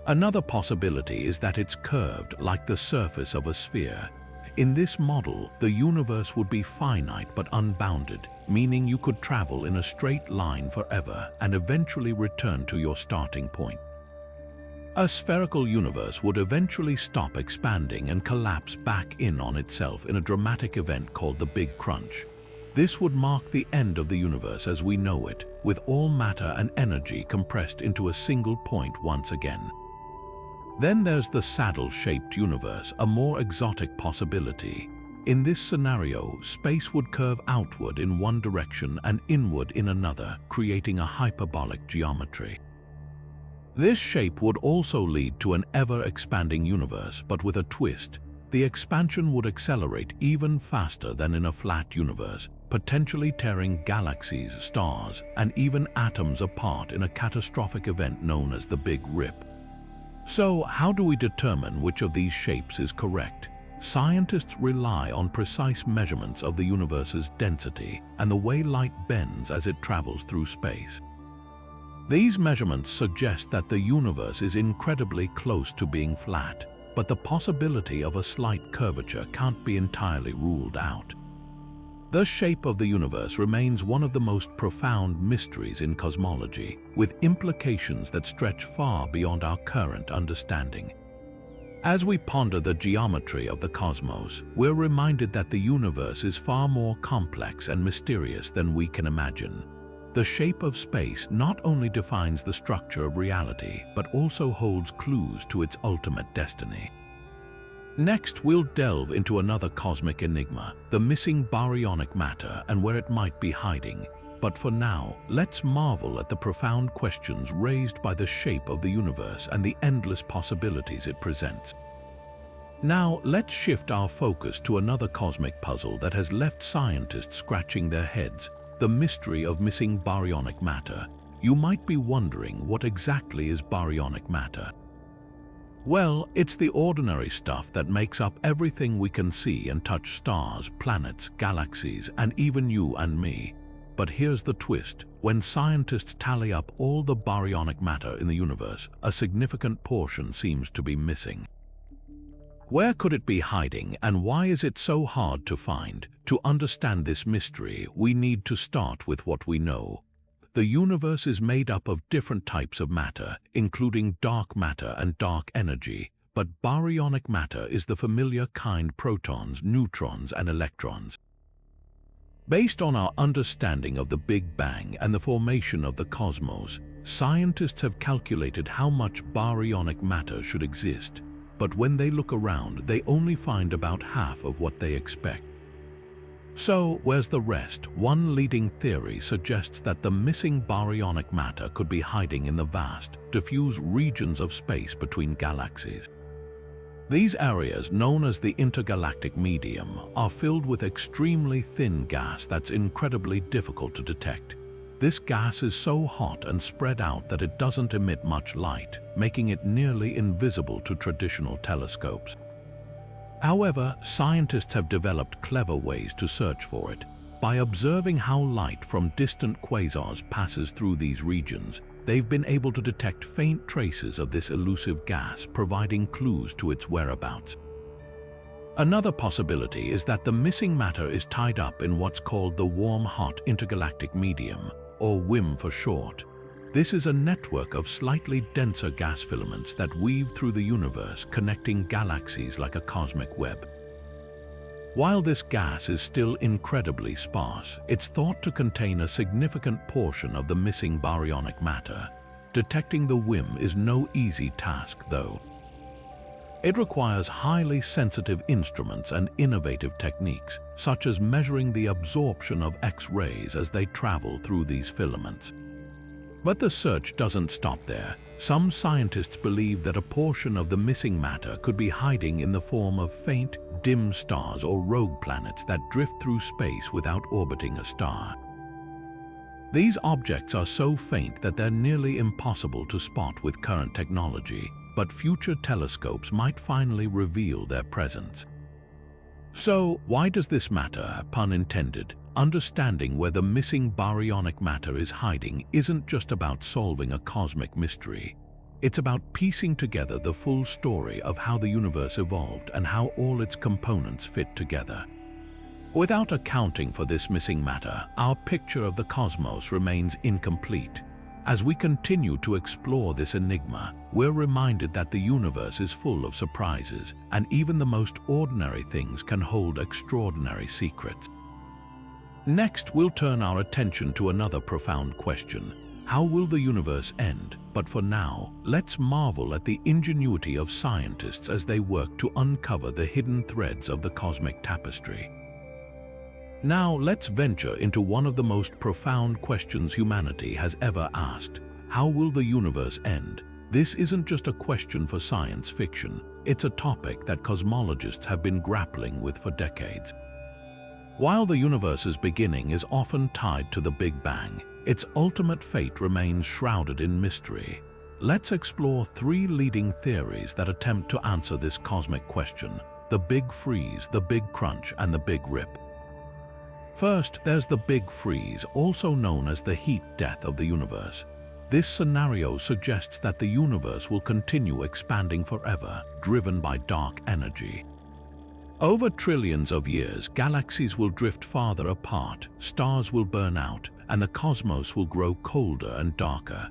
Another possibility is that it's curved like the surface of a sphere. In this model, the universe would be finite but unbounded, meaning you could travel in a straight line forever and eventually return to your starting point. A spherical universe would eventually stop expanding and collapse back in on itself in a dramatic event called the Big Crunch. This would mark the end of the universe as we know it, with all matter and energy compressed into a single point once again. Then there's the saddle-shaped universe, a more exotic possibility. In this scenario, space would curve outward in one direction and inward in another, creating a hyperbolic geometry. This shape would also lead to an ever-expanding universe, but with a twist. The expansion would accelerate even faster than in a flat universe, potentially tearing galaxies, stars, and even atoms apart in a catastrophic event known as the Big Rip. So, how do we determine which of these shapes is correct? Scientists rely on precise measurements of the universe's density and the way light bends as it travels through space. These measurements suggest that the universe is incredibly close to being flat, but the possibility of a slight curvature can't be entirely ruled out. The shape of the universe remains one of the most profound mysteries in cosmology, with implications that stretch far beyond our current understanding. As we ponder the geometry of the cosmos, we're reminded that the universe is far more complex and mysterious than we can imagine. The shape of space not only defines the structure of reality, but also holds clues to its ultimate destiny. Next, we'll delve into another cosmic enigma, the missing baryonic matter and where it might be hiding. But for now, let's marvel at the profound questions raised by the shape of the universe and the endless possibilities it presents. Now, let's shift our focus to another cosmic puzzle that has left scientists scratching their heads, the mystery of missing baryonic matter. You might be wondering, what exactly is baryonic matter? Well, it's the ordinary stuff that makes up everything we can see and touch: stars, planets, galaxies, and even you and me. But here's the twist. When scientists tally up all the baryonic matter in the universe, a significant portion seems to be missing. Where could it be hiding, and why is it so hard to find? To understand this mystery, we need to start with what we know. The universe is made up of different types of matter, including dark matter and dark energy, but baryonic matter is the familiar kind: protons, neutrons, and electrons. Based on our understanding of the Big Bang and the formation of the cosmos, scientists have calculated how much baryonic matter should exist, but when they look around, they only find about half of what they expect. So, where's the rest? One leading theory suggests that the missing baryonic matter could be hiding in the vast, diffuse regions of space between galaxies. These areas, known as the intergalactic medium, are filled with extremely thin gas that's incredibly difficult to detect. This gas is so hot and spread out that it doesn't emit much light, making it nearly invisible to traditional telescopes. However, scientists have developed clever ways to search for it. By observing how light from distant quasars passes through these regions, they've been able to detect faint traces of this elusive gas, providing clues to its whereabouts. Another possibility is that the missing matter is tied up in what's called the warm-hot intergalactic medium, or WIM for short. This is a network of slightly denser gas filaments that weave through the universe, connecting galaxies like a cosmic web. While this gas is still incredibly sparse, it's thought to contain a significant portion of the missing baryonic matter. Detecting the WIM is no easy task, though. It requires highly sensitive instruments and innovative techniques, such as measuring the absorption of X-rays as they travel through these filaments. But the search doesn't stop there. Some scientists believe that a portion of the missing matter could be hiding in the form of faint, dim stars or rogue planets that drift through space without orbiting a star. These objects are so faint that they're nearly impossible to spot with current technology, but future telescopes might finally reveal their presence. So, why does this matter, pun intended? Understanding where the missing baryonic matter is hiding isn't just about solving a cosmic mystery. It's about piecing together the full story of how the universe evolved and how all its components fit together. Without accounting for this missing matter, our picture of the cosmos remains incomplete. As we continue to explore this enigma, we're reminded that the universe is full of surprises, and even the most ordinary things can hold extraordinary secrets. Next, we'll turn our attention to another profound question. How will the universe end? But for now, let's marvel at the ingenuity of scientists as they work to uncover the hidden threads of the cosmic tapestry. Now, let's venture into one of the most profound questions humanity has ever asked. How will the universe end? This isn't just a question for science fiction. It's a topic that cosmologists have been grappling with for decades. While the universe's beginning is often tied to the Big Bang, its ultimate fate remains shrouded in mystery. Let's explore three leading theories that attempt to answer this cosmic question: the Big Freeze, the Big Crunch, and the Big Rip. First, there's the Big Freeze, also known as the heat death of the universe. This scenario suggests that the universe will continue expanding forever, driven by dark energy. Over trillions of years, galaxies will drift farther apart, stars will burn out, and the cosmos will grow colder and darker.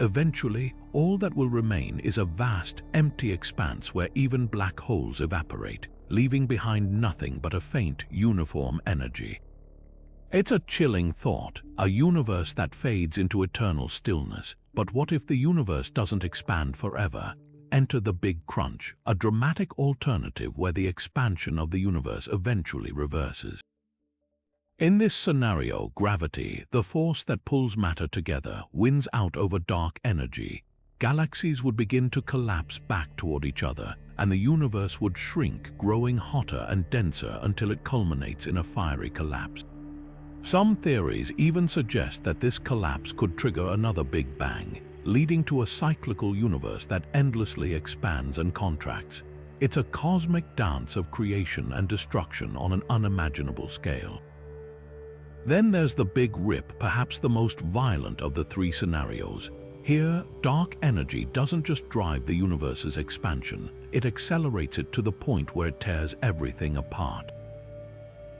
Eventually, all that will remain is a vast, empty expanse where even black holes evaporate, leaving behind nothing but a faint, uniform energy. It's a chilling thought, a universe that fades into eternal stillness. But what if the universe doesn't expand forever? Enter the Big Crunch, a dramatic alternative where the expansion of the universe eventually reverses. In this scenario, gravity, the force that pulls matter together, wins out over dark energy. Galaxies would begin to collapse back toward each other, and the universe would shrink, growing hotter and denser until it culminates in a fiery collapse. Some theories even suggest that this collapse could trigger another Big Bang, leading to a cyclical universe that endlessly expands and contracts. It's a cosmic dance of creation and destruction on an unimaginable scale. Then there's the Big Rip, perhaps the most violent of the three scenarios. Here, dark energy doesn't just drive the universe's expansion, it accelerates it to the point where it tears everything apart.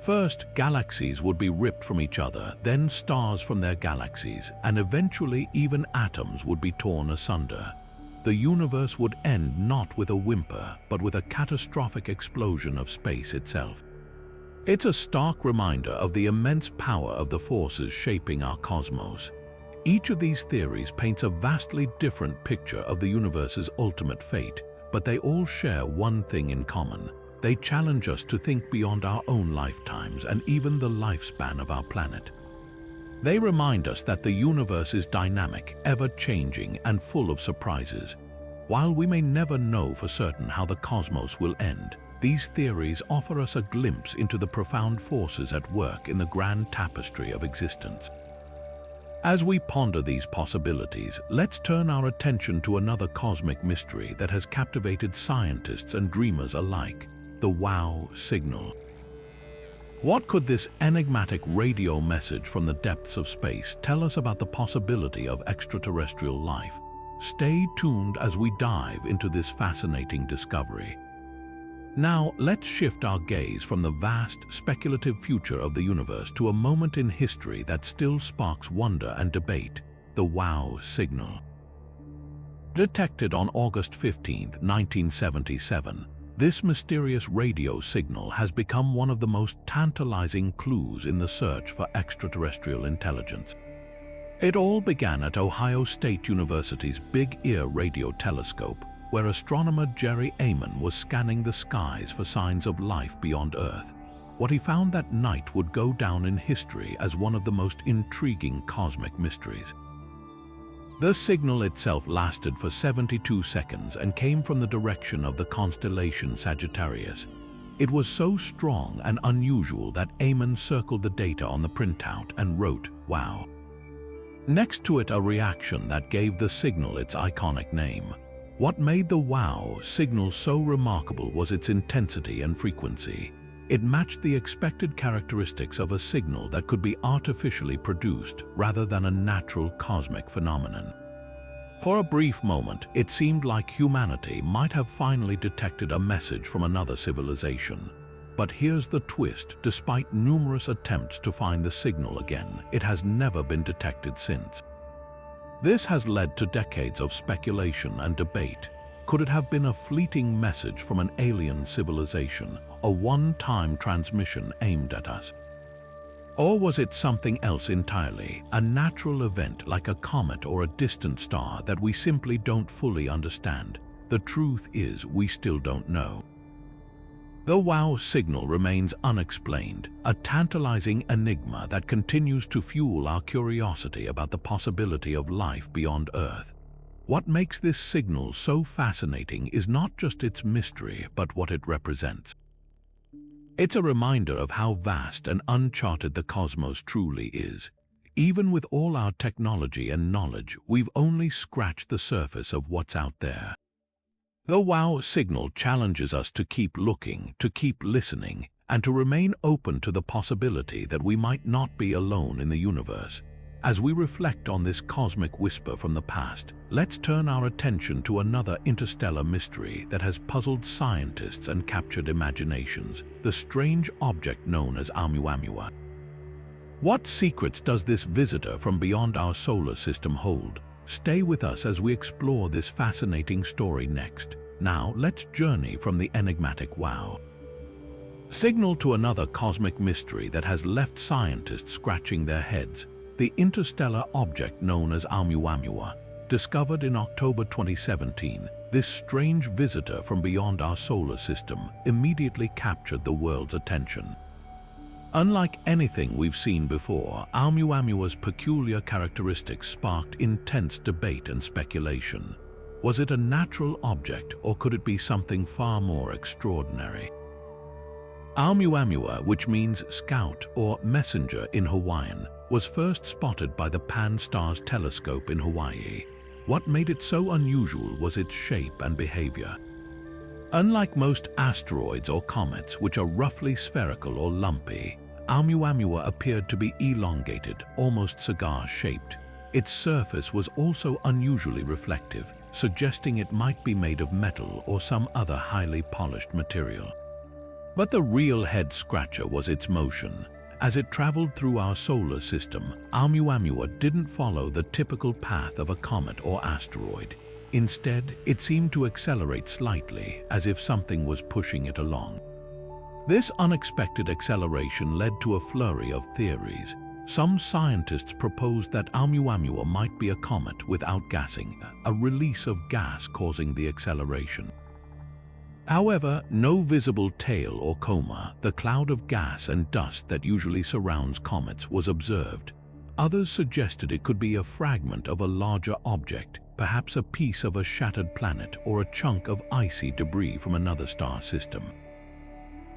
First, galaxies would be ripped from each other, then stars from their galaxies, and eventually even atoms would be torn asunder. The universe would end not with a whimper, but with a catastrophic explosion of space itself. It's a stark reminder of the immense power of the forces shaping our cosmos. Each of these theories paints a vastly different picture of the universe's ultimate fate, but they all share one thing in common. They challenge us to think beyond our own lifetimes and even the lifespan of our planet. They remind us that the universe is dynamic, ever-changing, and full of surprises. While we may never know for certain how the cosmos will end, these theories offer us a glimpse into the profound forces at work in the grand tapestry of existence. As we ponder these possibilities, let's turn our attention to another cosmic mystery that has captivated scientists and dreamers alike: the WOW signal. What could this enigmatic radio message from the depths of space tell us about the possibility of extraterrestrial life? Stay tuned as we dive into this fascinating discovery. Now, let's shift our gaze from the vast, speculative future of the universe to a moment in history that still sparks wonder and debate: the WOW signal. Detected on August 15, 1977, this mysterious radio signal has become one of the most tantalizing clues in the search for extraterrestrial intelligence. It all began at Ohio State University's Big Ear radio telescope, where astronomer Jerry Amon was scanning the skies for signs of life beyond Earth. What he found that night would go down in history as one of the most intriguing cosmic mysteries. The signal itself lasted for 72 seconds and came from the direction of the constellation Sagittarius. It was so strong and unusual that Amon circled the data on the printout and wrote, "Wow." Next to it, a reaction that gave the signal its iconic name. What made the WOW signal so remarkable was its intensity and frequency. It matched the expected characteristics of a signal that could be artificially produced rather than a natural cosmic phenomenon. For a brief moment, it seemed like humanity might have finally detected a message from another civilization. But here's the twist: despite numerous attempts to find the signal again, it has never been detected since. This has led to decades of speculation and debate. Could it have been a fleeting message from an alien civilization, a one-time transmission aimed at us? Or was it something else entirely, a natural event like a comet or a distant star that we simply don't fully understand? The truth is, we still don't know. The WOW signal remains unexplained, a tantalizing enigma that continues to fuel our curiosity about the possibility of life beyond Earth. What makes this signal so fascinating is not just its mystery, but what it represents. It's a reminder of how vast and uncharted the cosmos truly is. Even with all our technology and knowledge, we've only scratched the surface of what's out there. The WOW signal challenges us to keep looking, to keep listening, and to remain open to the possibility that we might not be alone in the universe. As we reflect on this cosmic whisper from the past, let's turn our attention to another interstellar mystery that has puzzled scientists and captured imaginations: the strange object known as Oumuamua. What secrets does this visitor from beyond our solar system hold? Stay with us as we explore this fascinating story next. Now, let's journey from the enigmatic WOW signal to another cosmic mystery that has left scientists scratching their heads: the interstellar object known as Oumuamua. Discovered in October 2017, this strange visitor from beyond our solar system immediately captured the world's attention. Unlike anything we've seen before, Oumuamua's peculiar characteristics sparked intense debate and speculation. Was it a natural object, or could it be something far more extraordinary? Oumuamua, which means scout or messenger in Hawaiian, was first spotted by the Pan-STARRS telescope in Hawaii. What made it so unusual was its shape and behavior. Unlike most asteroids or comets, which are roughly spherical or lumpy, Oumuamua appeared to be elongated, almost cigar-shaped. Its surface was also unusually reflective, suggesting it might be made of metal or some other highly polished material. But the real head-scratcher was its motion. As it traveled through our solar system, Oumuamua didn't follow the typical path of a comet or asteroid. Instead, it seemed to accelerate slightly, as if something was pushing it along. This unexpected acceleration led to a flurry of theories. Some scientists proposed that Oumuamua might be a comet with outgassing, a release of gas causing the acceleration. However, no visible tail or coma, the cloud of gas and dust that usually surrounds comets, was observed. Others suggested it could be a fragment of a larger object, perhaps a piece of a shattered planet or a chunk of icy debris from another star system.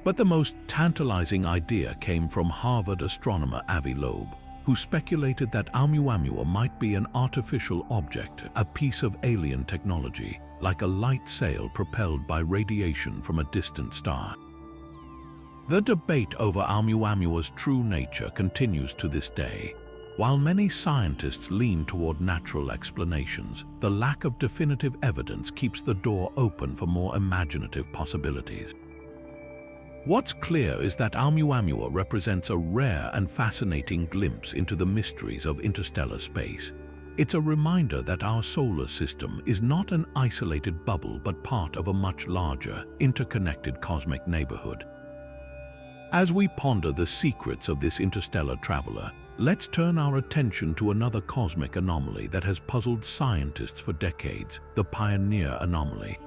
But the most tantalizing idea came from Harvard astronomer Avi Loeb, who speculated that Oumuamua might be an artificial object, a piece of alien technology, like a light sail propelled by radiation from a distant star. The debate over Oumuamua's true nature continues to this day. While many scientists lean toward natural explanations, the lack of definitive evidence keeps the door open for more imaginative possibilities. What's clear is that Oumuamua represents a rare and fascinating glimpse into the mysteries of interstellar space. It's a reminder that our solar system is not an isolated bubble but part of a much larger, interconnected cosmic neighborhood. As we ponder the secrets of this interstellar traveler, let's turn our attention to another cosmic anomaly that has puzzled scientists for decades, the Pioneer Anomaly.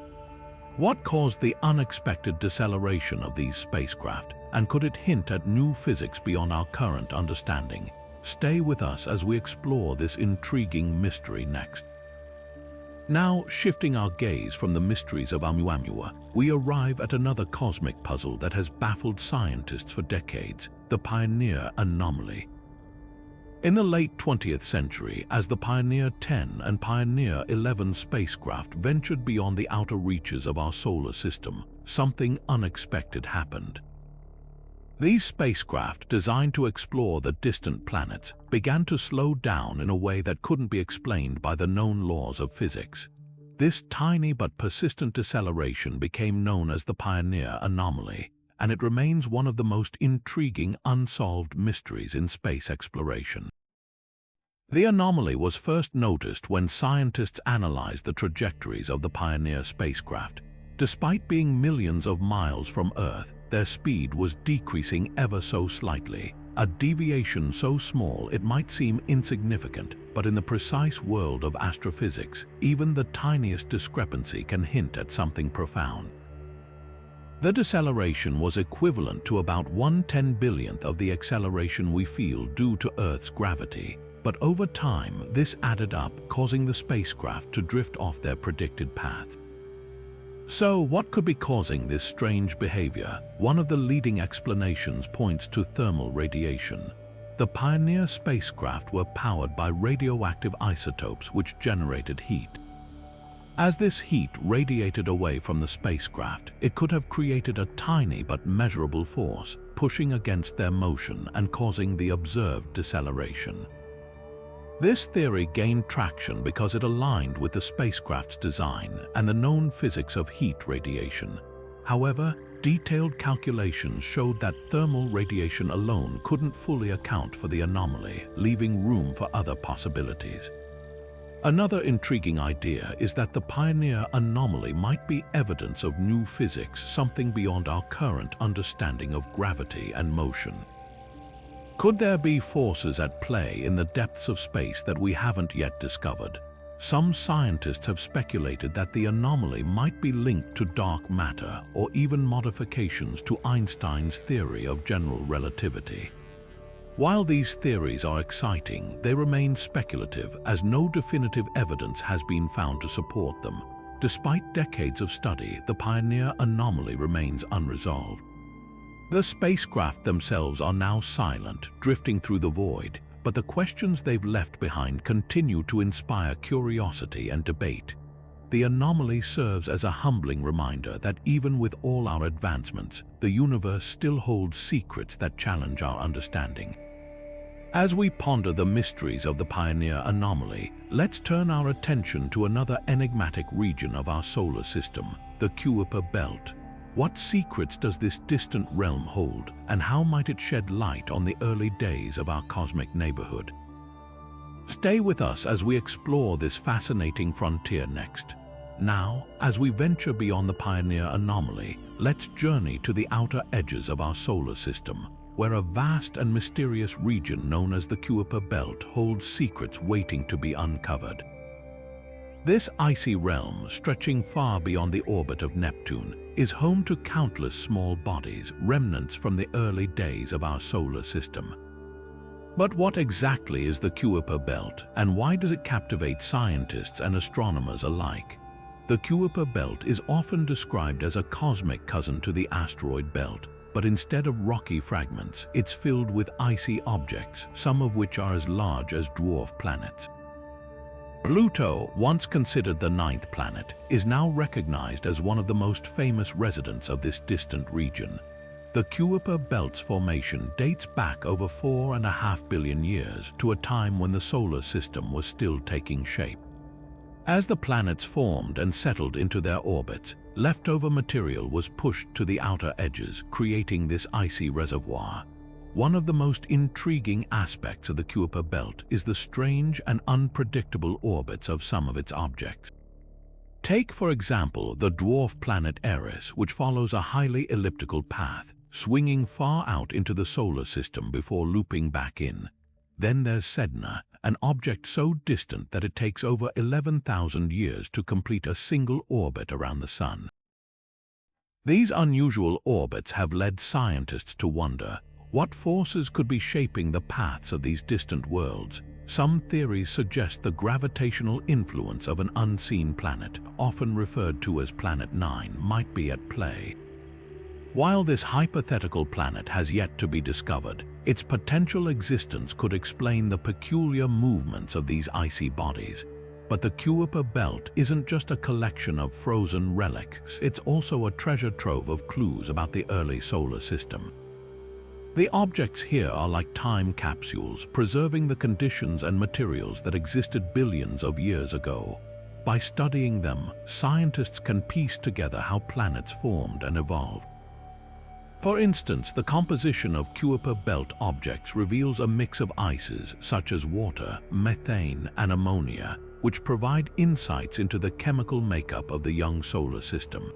What caused the unexpected deceleration of these spacecraft, and could it hint at new physics beyond our current understanding? Stay with us as we explore this intriguing mystery next. Now, shifting our gaze from the mysteries of Oumuamua, we arrive at another cosmic puzzle that has baffled scientists for decades, the Pioneer Anomaly. In the late 20th century, as the Pioneer 10 and Pioneer 11 spacecraft ventured beyond the outer reaches of our solar system, something unexpected happened. These spacecraft, designed to explore the distant planets, began to slow down in a way that couldn't be explained by the known laws of physics. This tiny but persistent deceleration became known as the Pioneer Anomaly, and it remains one of the most intriguing unsolved mysteries in space exploration. The anomaly was first noticed when scientists analyzed the trajectories of the Pioneer spacecraft. Despite being millions of miles from Earth, their speed was decreasing ever so slightly, a deviation so small it might seem insignificant, but in the precise world of astrophysics, even the tiniest discrepancy can hint at something profound. The deceleration was equivalent to about 1/10 of the acceleration we feel due to Earth's gravity, but over time this added up, causing the spacecraft to drift off their predicted path. So, what could be causing this strange behavior? One of the leading explanations points to thermal radiation. The Pioneer spacecraft were powered by radioactive isotopes which generated heat. As this heat radiated away from the spacecraft, it could have created a tiny but measurable force, pushing against their motion and causing the observed deceleration. This theory gained traction because it aligned with the spacecraft's design and the known physics of heat radiation. However, detailed calculations showed that thermal radiation alone couldn't fully account for the anomaly, leaving room for other possibilities. Another intriguing idea is that the Pioneer Anomaly might be evidence of new physics, something beyond our current understanding of gravity and motion. Could there be forces at play in the depths of space that we haven't yet discovered? Some scientists have speculated that the anomaly might be linked to dark matter or even modifications to Einstein's theory of general relativity. While these theories are exciting, they remain speculative as no definitive evidence has been found to support them. Despite decades of study, the Pioneer Anomaly remains unresolved. The spacecraft themselves are now silent, drifting through the void, but the questions they've left behind continue to inspire curiosity and debate. The anomaly serves as a humbling reminder that even with all our advancements, the universe still holds secrets that challenge our understanding. As we ponder the mysteries of the Pioneer Anomaly, let's turn our attention to another enigmatic region of our solar system, the Kuiper Belt. What secrets does this distant realm hold, and how might it shed light on the early days of our cosmic neighborhood? Stay with us as we explore this fascinating frontier next. Now, as we venture beyond the Pioneer Anomaly, let's journey to the outer edges of our solar system, where a vast and mysterious region known as the Kuiper Belt holds secrets waiting to be uncovered. This icy realm, stretching far beyond the orbit of Neptune, is home to countless small bodies, remnants from the early days of our solar system. But what exactly is the Kuiper belt, and why does it captivate scientists and astronomers alike? The Kuiper belt is often described as a cosmic cousin to the asteroid belt, but instead of rocky fragments, it's filled with icy objects, some of which are as large as dwarf planets. Pluto, once considered the ninth planet, is now recognized as one of the most famous residents of this distant region. The Kuiper belt's formation dates back over 4.5 billion years to a time when the solar system was still taking shape. As the planets formed and settled into their orbits, leftover material was pushed to the outer edges, creating this icy reservoir. One of the most intriguing aspects of the Kuiper belt is the strange and unpredictable orbits of some of its objects. Take, for example, the dwarf planet Eris, which follows a highly elliptical path, swinging far out into the solar system before looping back in. Then there's Sedna, an object so distant that it takes over 11,000 years to complete a single orbit around the Sun. These unusual orbits have led scientists to wonder, what forces could be shaping the paths of these distant worlds? Some theories suggest the gravitational influence of an unseen planet, often referred to as Planet 9, might be at play. While this hypothetical planet has yet to be discovered, its potential existence could explain the peculiar movements of these icy bodies. But the Kuiper belt isn't just a collection of frozen relics, it's also a treasure trove of clues about the early solar system. The objects here are like time capsules, preserving the conditions and materials that existed billions of years ago. By studying them, scientists can piece together how planets formed and evolved. For instance, the composition of Kuiper belt objects reveals a mix of ices such as water, methane, and ammonia, which provide insights into the chemical makeup of the young solar system.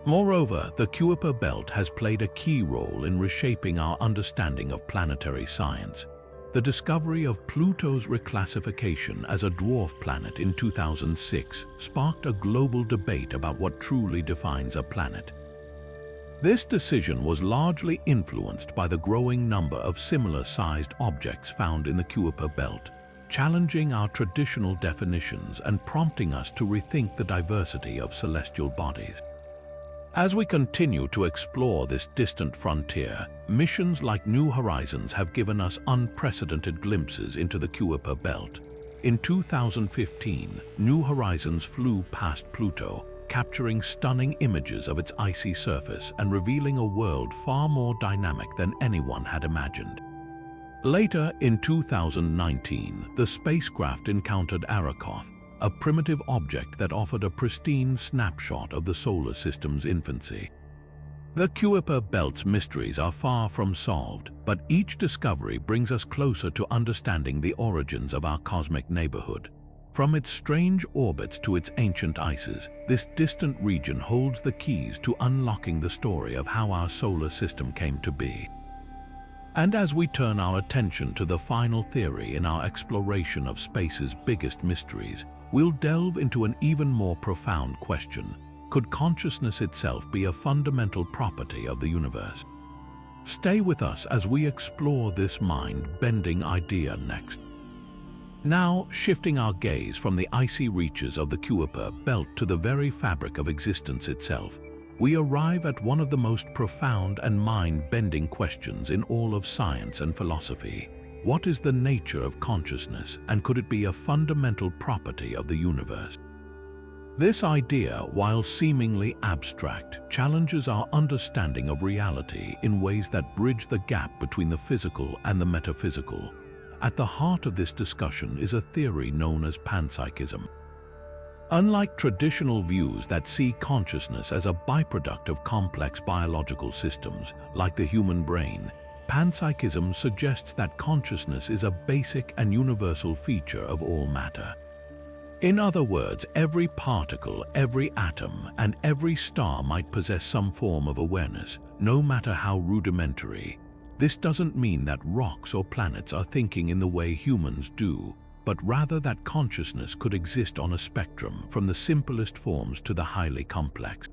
Moreover, the Kuiper belt has played a key role in reshaping our understanding of planetary science. The discovery of Pluto's reclassification as a dwarf planet in 2006 sparked a global debate about what truly defines a planet. This decision was largely influenced by the growing number of similar-sized objects found in the Kuiper belt, challenging our traditional definitions and prompting us to rethink the diversity of celestial bodies. As we continue to explore this distant frontier, missions like New Horizons have given us unprecedented glimpses into the Kuiper belt. In 2015, New Horizons flew past Pluto, capturing stunning images of its icy surface and revealing a world far more dynamic than anyone had imagined. Later, in 2019, the spacecraft encountered Arakoth, a primitive object that offered a pristine snapshot of the solar system's infancy. The Kuiper belt's mysteries are far from solved, but each discovery brings us closer to understanding the origins of our cosmic neighborhood. From its strange orbits to its ancient ices, this distant region holds the keys to unlocking the story of how our solar system came to be. And as we turn our attention to the final theory in our exploration of space's biggest mysteries, we'll delve into an even more profound question. Could consciousness itself be a fundamental property of the universe? Stay with us as we explore this mind-bending idea next. Now, shifting our gaze from the icy reaches of the Kuiper belt to the very fabric of existence itself, we arrive at one of the most profound and mind-bending questions in all of science and philosophy. What is the nature of consciousness, and could it be a fundamental property of the universe? This idea, while seemingly abstract, challenges our understanding of reality in ways that bridge the gap between the physical and the metaphysical. At the heart of this discussion is a theory known as panpsychism. Unlike traditional views that see consciousness as a byproduct of complex biological systems, like the human brain, panpsychism suggests that consciousness is a basic and universal feature of all matter. In other words, every particle, every atom, and every star might possess some form of awareness, no matter how rudimentary. This doesn't mean that rocks or planets are thinking in the way humans do. but rather that consciousness could exist on a spectrum from the simplest forms to the highly complex.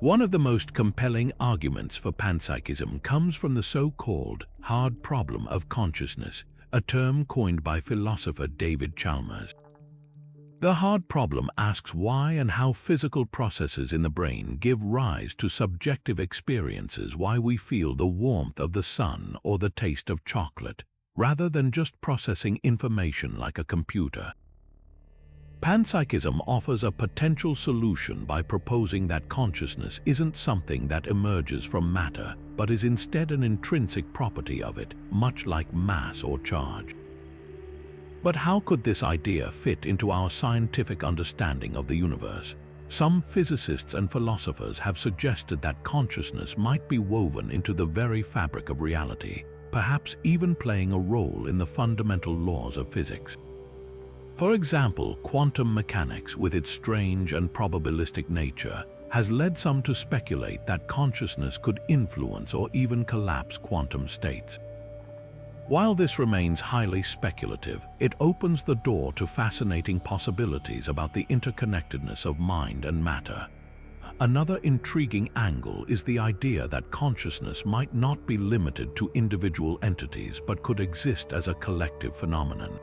One of the most compelling arguments for panpsychism comes from the so-called hard problem of consciousness, a term coined by philosopher David Chalmers. The hard problem asks why and how physical processes in the brain give rise to subjective experiences, why we feel the warmth of the sun or the taste of chocolate, rather than just processing information like a computer. Panpsychism offers a potential solution by proposing that consciousness isn't something that emerges from matter, but is instead an intrinsic property of it, much like mass or charge. But how could this idea fit into our scientific understanding of the universe? Some physicists and philosophers have suggested that consciousness might be woven into the very fabric of reality, perhaps even playing a role in the fundamental laws of physics. For example, quantum mechanics, with its strange and probabilistic nature, has led some to speculate that consciousness could influence or even collapse quantum states. While this remains highly speculative, it opens the door to fascinating possibilities about the interconnectedness of mind and matter. Another intriguing angle is the idea that consciousness might not be limited to individual entities but could exist as a collective phenomenon.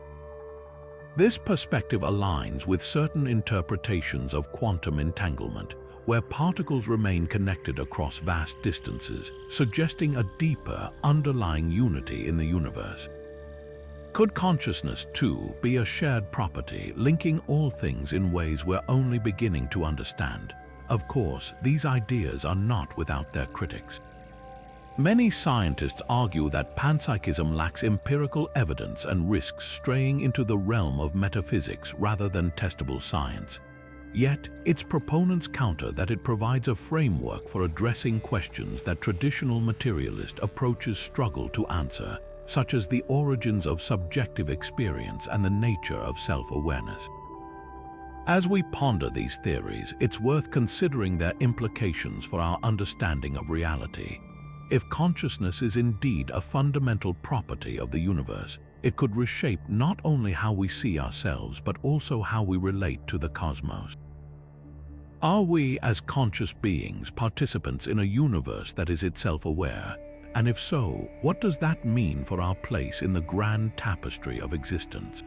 This perspective aligns with certain interpretations of quantum entanglement, where particles remain connected across vast distances, suggesting a deeper, underlying unity in the universe. Could consciousness, too, be a shared property, linking all things in ways we're only beginning to understand? Of course, these ideas are not without their critics. Many scientists argue that panpsychism lacks empirical evidence and risks straying into the realm of metaphysics rather than testable science. Yet, its proponents counter that it provides a framework for addressing questions that traditional materialist approaches struggle to answer, such as the origins of subjective experience and the nature of self-awareness. As we ponder these theories, it's worth considering their implications for our understanding of reality. If consciousness is indeed a fundamental property of the universe, it could reshape not only how we see ourselves but also how we relate to the cosmos. Are we, as conscious beings, participants in a universe that is itself aware? And if so, what does that mean for our place in the grand tapestry of existence?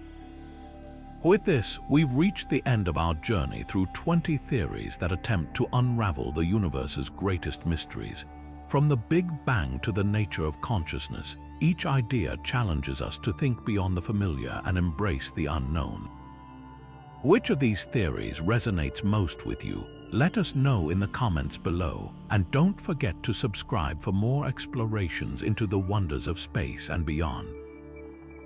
With this, we've reached the end of our journey through 20 theories that attempt to unravel the universe's greatest mysteries. From the Big Bang to the nature of consciousness, each idea challenges us to think beyond the familiar and embrace the unknown. Which of these theories resonates most with you? Let us know in the comments below, and don't forget to subscribe for more explorations into the wonders of space and beyond.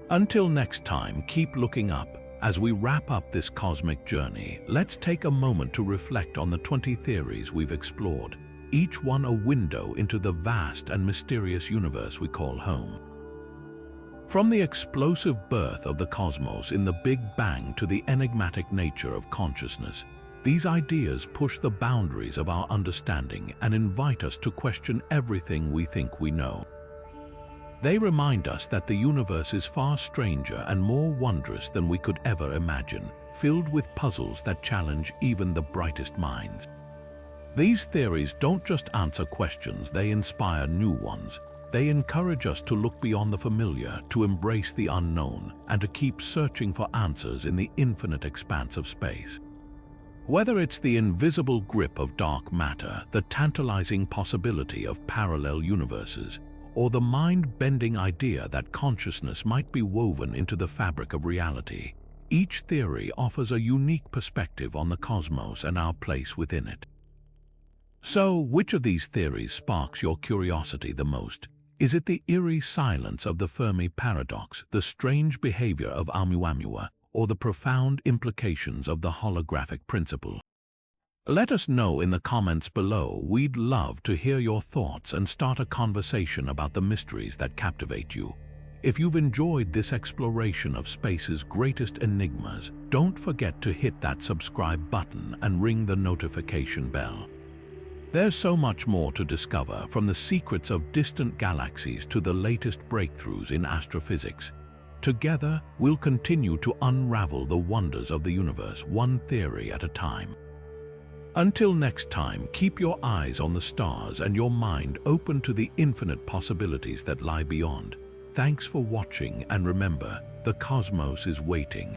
Until next time, keep looking up. As we wrap up this cosmic journey, let's take a moment to reflect on the 20 theories we've explored, each one a window into the vast and mysterious universe we call home. From the explosive birth of the cosmos in the Big Bang to the enigmatic nature of consciousness, these ideas push the boundaries of our understanding and invite us to question everything we think we know. They remind us that the universe is far stranger and more wondrous than we could ever imagine, filled with puzzles that challenge even the brightest minds. These theories don't just answer questions, they inspire new ones. They encourage us to look beyond the familiar, to embrace the unknown, and to keep searching for answers in the infinite expanse of space. Whether it's the invisible grip of dark matter, the tantalizing possibility of parallel universes, or the mind-bending idea that consciousness might be woven into the fabric of reality, each theory offers a unique perspective on the cosmos and our place within it. So, which of these theories sparks your curiosity the most? Is it the eerie silence of the Fermi Paradox, the strange behavior of Oumuamua, or the profound implications of the Holographic Principle? Let us know in the comments below. We'd love to hear your thoughts and start a conversation about the mysteries that captivate you. If you've enjoyed this exploration of space's greatest enigmas, don't forget to hit that subscribe button and ring the notification bell. There's so much more to discover, from the secrets of distant galaxies to the latest breakthroughs in astrophysics. Together, we'll continue to unravel the wonders of the universe, one theory at a time. Until next time, keep your eyes on the stars and your mind open to the infinite possibilities that lie beyond. Thanks for watching, and remember, the cosmos is waiting.